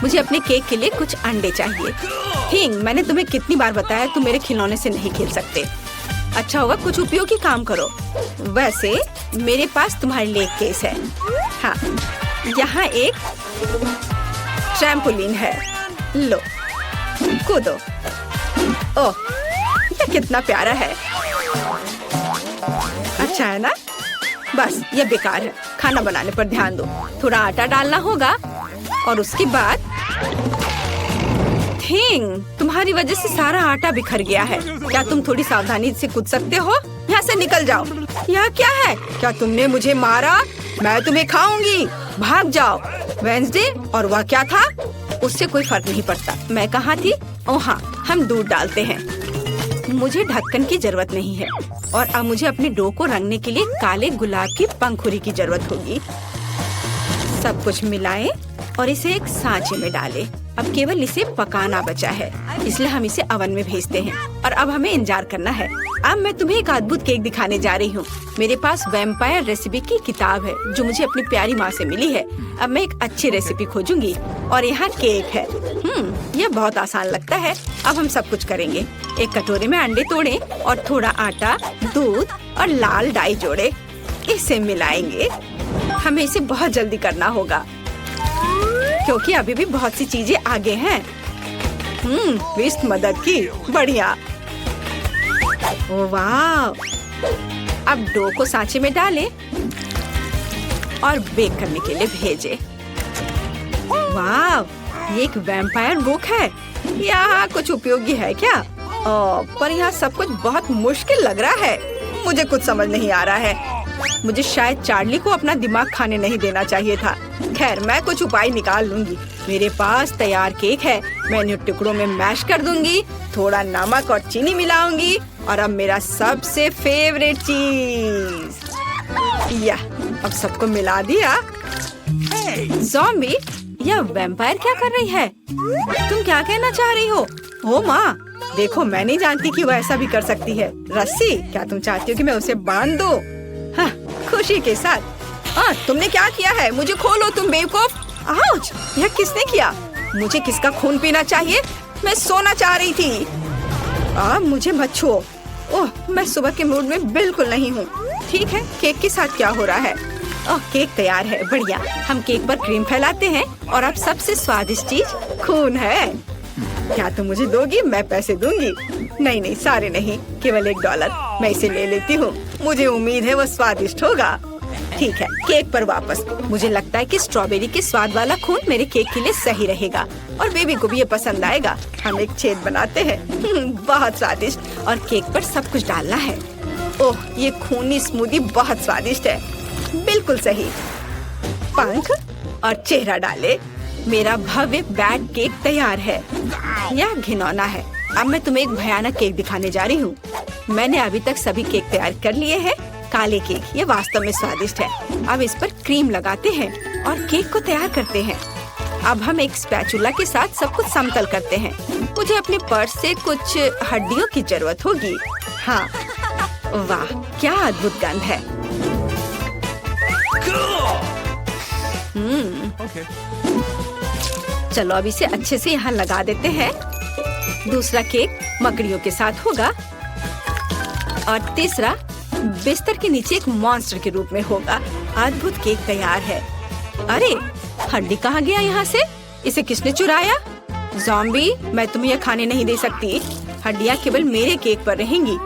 मुझे अपने केक के लिए कुछ अंडे चाहिए। हिंग, मैंने तुम्हें कितनी बार बताया तुम मेरे खिलौने से नहीं खेल सकते। अच्छा होगा कुछ उपयोगी काम करो। वैसे मेरे पास तुम्हारे लिए एक केस है। हाँ, यहाँ एक ट्रैम्पोलिन है। लो, कूदो। ओह, यह कितना प्यारा है। अच्छा है ना? बस यह बेकार है। खाना बनाने पर ध्यान दो। थोड़ा आटा डालना होगा और उसके बाद थिंग, तुम्हारी वजह से सारा आटा बिखर गया है। क्या तुम थोड़ी सावधानी से कूद सकते हो? यहाँ से निकल जाओ। यह क्या है? क्या तुमने मुझे मारा? मैं तुम्हें खाऊंगी। भाग जाओ। वेंसडे, और वह क्या था? उससे कोई फर्क नहीं पड़ता। मैं कहाँ थी? ओह हाँ, हम दूध डालते हैं। मुझे ढक्कन की जरूरत नहीं है और अब मुझे अपने डो को रंगने के लिए काले गुलाब की पंखुड़ी की जरूरत होगी। सब कुछ मिलाएं और इसे एक सांचे में डालें। अब केवल इसे पकाना बचा है, इसलिए हम इसे ओवन में भेजते हैं और अब हमें इंतजार करना है। अब मैं तुम्हें एक अद्भुत केक दिखाने जा रही हूँ। मेरे पास वैम्पायर रेसिपी की किताब है जो मुझे अपनी प्यारी माँ से मिली है। अब मैं एक अच्छी रेसिपी खोजूंगी और यहाँ केक है। यह बहुत आसान लगता है। अब हम सब कुछ करेंगे। एक कटोरे में अंडे तोड़ें और थोड़ा आटा, दूध और लाल डाई जोड़े। इसे मिलाएंगे। हमें इसे बहुत जल्दी करना होगा क्योंकि अभी भी बहुत सी चीजें आगे हैं। विस्ट मदद की, बढ़िया। ओह वाह। अब डो को सांचे में डालें और बेक करने के लिए भेजें। वाह, ये एक वैम्पायर बुक है। यहाँ कुछ उपयोगी है क्या? पर यहाँ सब कुछ बहुत मुश्किल लग रहा है। मुझे कुछ समझ नहीं आ रहा है। मुझे शायद चार्ली को अपना दिमाग खाने नहीं देना चाहिए था। खैर, मैं कुछ उपाय निकाल लूंगी। मेरे पास तैयार केक है। मैं इन्हें टुकड़ों में मैश कर दूंगी, थोड़ा नमक और चीनी मिलाऊंगी और अब मेरा सबसे फेवरेट चीज। या, अब सबको मिला दिया। ज़ॉम्बी, यह वैम्पायर क्या कर रही है? तुम क्या कहना चाह रही हो? ओ माँ, देखो, मैं नहीं जानती कि वो ऐसा भी कर सकती है। रस्सी, क्या तुम चाहती हो कि मैं उसे बांध दूं? हाँ, खुशी के साथ। तुमने क्या किया है? मुझे खोलो तुम बेवकूफ। आउच! यह किसने किया? मुझे किसका खून पीना चाहिए? मैं सोना चाह रही थी। मुझे मत छुओ। ओह, मैं सुबह के मूड में बिल्कुल नहीं हूँ। ठीक है, केक के साथ क्या हो रहा है? केक तैयार है, बढ़िया। हम केक पर क्रीम फैलाते हैं और अब सबसे स्वादिष्ट चीज खून है। क्या तुम मुझे दोगी? मैं पैसे दूंगी। नहीं, सारे नहीं, केवल $1। मैं इसे ले लेती हूँ। मुझे उम्मीद है वो स्वादिष्ट होगा। ठीक है, केक पर वापस। मुझे लगता है कि स्ट्रॉबेरी के स्वाद वाला खून मेरे केक के लिए सही रहेगा और बेबी को भी ये पसंद आएगा। हम एक छेद बनाते हैं। बहुत स्वादिष्ट। और केक पर सब कुछ डालना है। ओह, ये खूनी स्मूदी बहुत स्वादिष्ट है। बिल्कुल सही। पंख और चेहरा डाले। मेरा भव्य बैट केक तैयार है। यह घिनौना है। अब मैं तुम्हें एक भयानक केक दिखाने जा रही हूँ। मैंने अभी तक सभी केक तैयार कर लिए हैं। काले केक ये वास्तव में स्वादिष्ट है। अब इस पर क्रीम लगाते हैं और केक को तैयार करते हैं। अब हम एक स्पैचुला के साथ सब कुछ समतल करते हैं। मुझे अपने पर्स से कुछ हड्डियों की जरूरत होगी। हाँ, वाह क्या अद्भुत गंध है। चलो अब इसे अच्छे से यहाँ लगा देते हैं। दूसरा केक मकड़ियों के साथ होगा और तीसरा बिस्तर के नीचे एक मॉन्स्टर के रूप में होगा। अद्भुत केक तैयार है। अरे हड्डी कहाँ गया यहाँ से? इसे किसने चुराया? ज़ॉम्बी, मैं तुम्हें यह खाने नहीं दे सकती। हड्डियाँ केवल मेरे केक पर रहेंगी।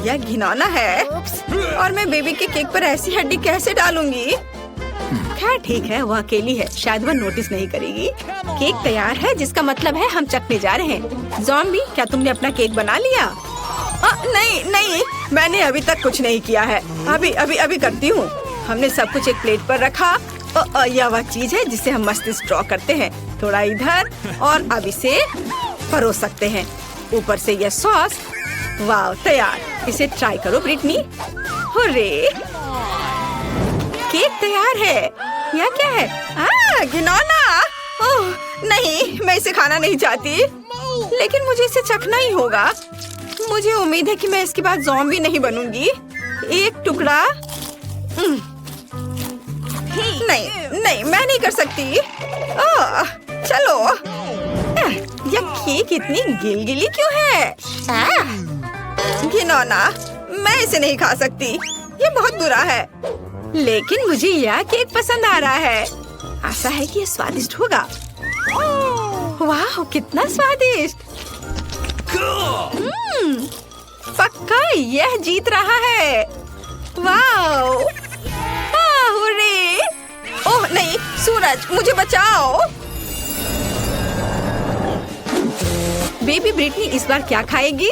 यह घिनौना है और मैं बेबी के केक पर ऐसी हड्डी कैसे डालूंगी? खैर ठीक है, वो अकेली है, शायद वह नोटिस नहीं करेगी। केक तैयार है, जिसका मतलब है हम चखने जा रहे हैं। ज़ॉम्बी, क्या तुमने अपना केक बना लिया? नहीं, मैंने अभी तक कुछ नहीं किया है। अभी करती हूँ। हमने सब कुछ एक प्लेट पर रखा। यह वह चीज है जिसे हम मस्तिष्क ड्रॉ करते हैं। थोड़ा इधर और अब इसे परोस सकते हैं। ऊपर से यह सॉस। वाह तैयार। इसे ट्राई करो ब्रिटनी। हुर्रे, केक तैयार है। यह क्या है? घिनौना। ओह नहीं, मैं इसे खाना नहीं चाहती, लेकिन मुझे इसे चखना ही होगा। मुझे उम्मीद है कि मैं इसके बाद ज़ॉम्बी नहीं बनूंगी। एक टुकड़ा। नहीं, मैं नहीं कर सकती। चलो। यह केक इतनी गिलगिली क्यों है? घिनौना, मैं इसे नहीं खा सकती। ये बहुत बुरा है। लेकिन मुझे यह केक पसंद आ रहा है। आशा है कि ये स्वादिष्ट होगा। वाह कितना स्वादिष्ट। पक्का यह जीत रहा है। वाह, हुर्रे। ओह नहीं, सूरज मुझे बचाओ। बेबी ब्रिटनी इस बार क्या खाएगी?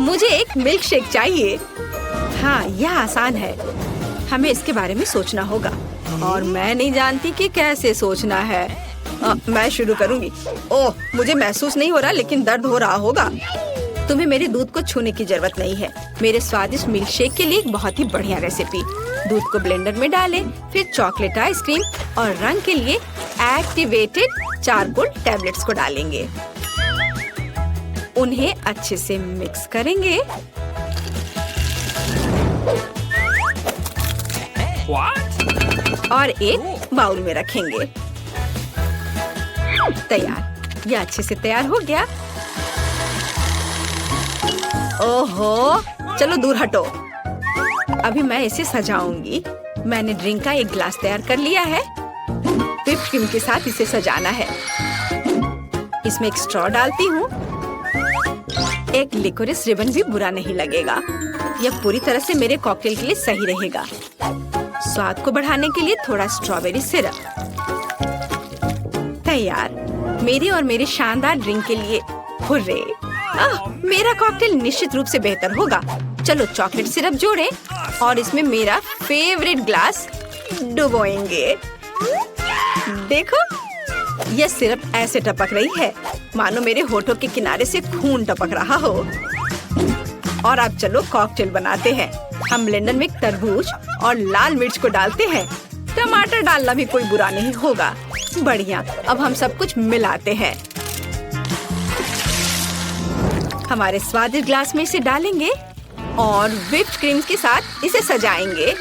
मुझे एक मिल्क शेक चाहिए। हाँ, यह आसान है। हमें इसके बारे में सोचना होगा और मैं नहीं जानती कि कैसे सोचना है। मैं शुरू करूंगी। ओह, मुझे महसूस नहीं हो रहा, लेकिन दर्द हो रहा होगा। तुम्हें मेरे दूध को छूने की जरूरत नहीं है। मेरे स्वादिष्ट मिल्क शेक के लिए एक बहुत ही बढ़िया रेसिपी। दूध को ब्लेंडर में डालें, फिर चॉकलेट आइसक्रीम और रंग के लिए एक्टिवेटेड चारकोल टैबलेट्स को डालेंगे। उन्हें अच्छे से मिक्स करेंगे। और एक बाउल में रखेंगे। तैयार। यह अच्छे से तैयार हो गया। ओहो, चलो दूर हटो। अभी मैं इसे सजाऊंगी। मैंने ड्रिंक का एक ग्लास तैयार कर लिया है। व्हिप क्रीम के साथ इसे सजाना है। इसमें एक स्ट्रॉ डालती हूँ। एक लिकोरिस रिबन भी बुरा नहीं लगेगा। यह पूरी तरह से मेरे कॉकटेल के लिए सही रहेगा। स्वाद को बढ़ाने के लिए थोड़ा स्ट्रॉबेरी सिरप। तैयार। मेरे और मेरे शानदार ड्रिंक के लिए हुर्रे। मेरा कॉकटेल निश्चित रूप से बेहतर होगा। चलो चॉकलेट सिरप जोड़ें और इसमें मेरा फेवरेट ग्लास डुबोएंगे। देखो, यह सिरप ऐसे टपक रही है मानो मेरे होठों के किनारे से खून टपक रहा हो। और अब चलो कॉकटेल बनाते हैं। हम ब्लेंडर में तरबूज और लाल मिर्च को डालते हैं। टमाटर डालना भी कोई बुरा नहीं होगा। बढ़िया। अब हम सब कुछ मिलाते हैं। हमारे स्वादिष्ट ग्लास में इसे डालेंगे और व्हिप्ड क्रीम के साथ इसे सजाएंगे।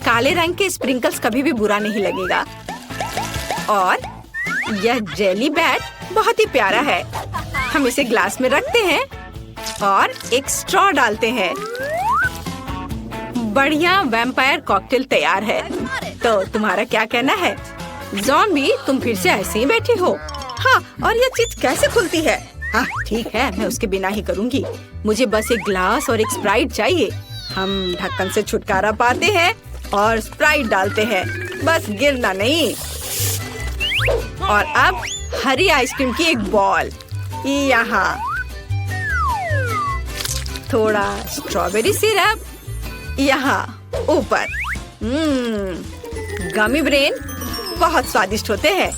काले रंग के स्प्रिंकल्स कभी भी बुरा नहीं लगेगा। और यह जेली बैट बहुत ही प्यारा है। हम इसे ग्लास में रखते हैं और एक स्ट्रॉ डालते हैं। बढ़िया वैम्पायर कॉकटेल तैयार है। तो तुम्हारा क्या कहना है? ज़ॉम्बी, तुम फिर से ऐसे ही बैठी हो। हाँ, और यह चीज कैसे खुलती है? हाँ ठीक है, मैं उसके बिना ही करूँगी। मुझे बस एक ग्लास और एक स्प्राइट चाहिए। हम ढक्कन से छुटकारा पाते हैं और स्प्राइट डालते हैं। बस गिरना नहीं। और अब हरी आइसक्रीम की एक बॉल यहाँ। थोड़ा स्ट्रॉबेरी सिरप यहाँ ऊपर। गमी ब्रेन बहुत स्वादिष्ट होते हैं।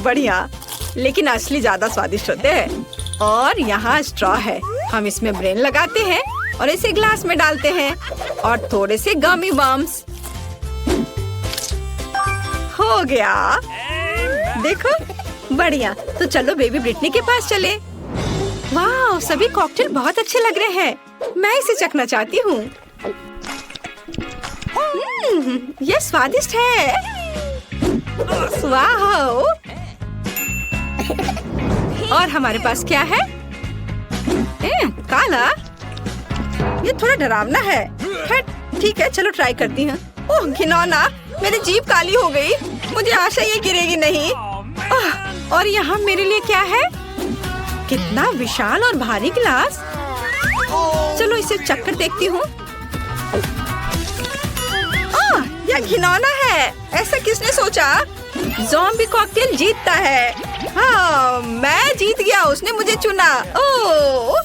बढ़िया। लेकिन असली ज्यादा स्वादिष्ट होते हैं। और यहाँ स्ट्रॉ है, हम इसमें ब्रेन लगाते हैं और इसे ग्लास में डालते हैं और थोड़े से गमी बम्स। हो गया, देखो बढ़िया। तो चलो बेबी ब्रिटनी के पास चले। वाह, सभी कॉकटेल बहुत अच्छे लग रहे हैं। मैं इसे चखना चाहती हूँ। ये स्वादिष्ट है। वाह। और हमारे पास क्या है? काला। ये थोड़ा डरावना है। ठीक है, चलो ट्राई करती हूँ। ओह घिनौना, मेरी जीभ काली हो गई। मुझे आशा ये गिरेगी नहीं। और यहाँ मेरे लिए क्या है? कितना विशाल और भारी गिलास। चलो इसे चक्कर देखती हूँ। यह घिनौना है। ऐसा किसने सोचा? ज़ॉम्बी कॉकटेल जीतता है। हाँ, मैं जीत गया, उसने मुझे चुना। ओह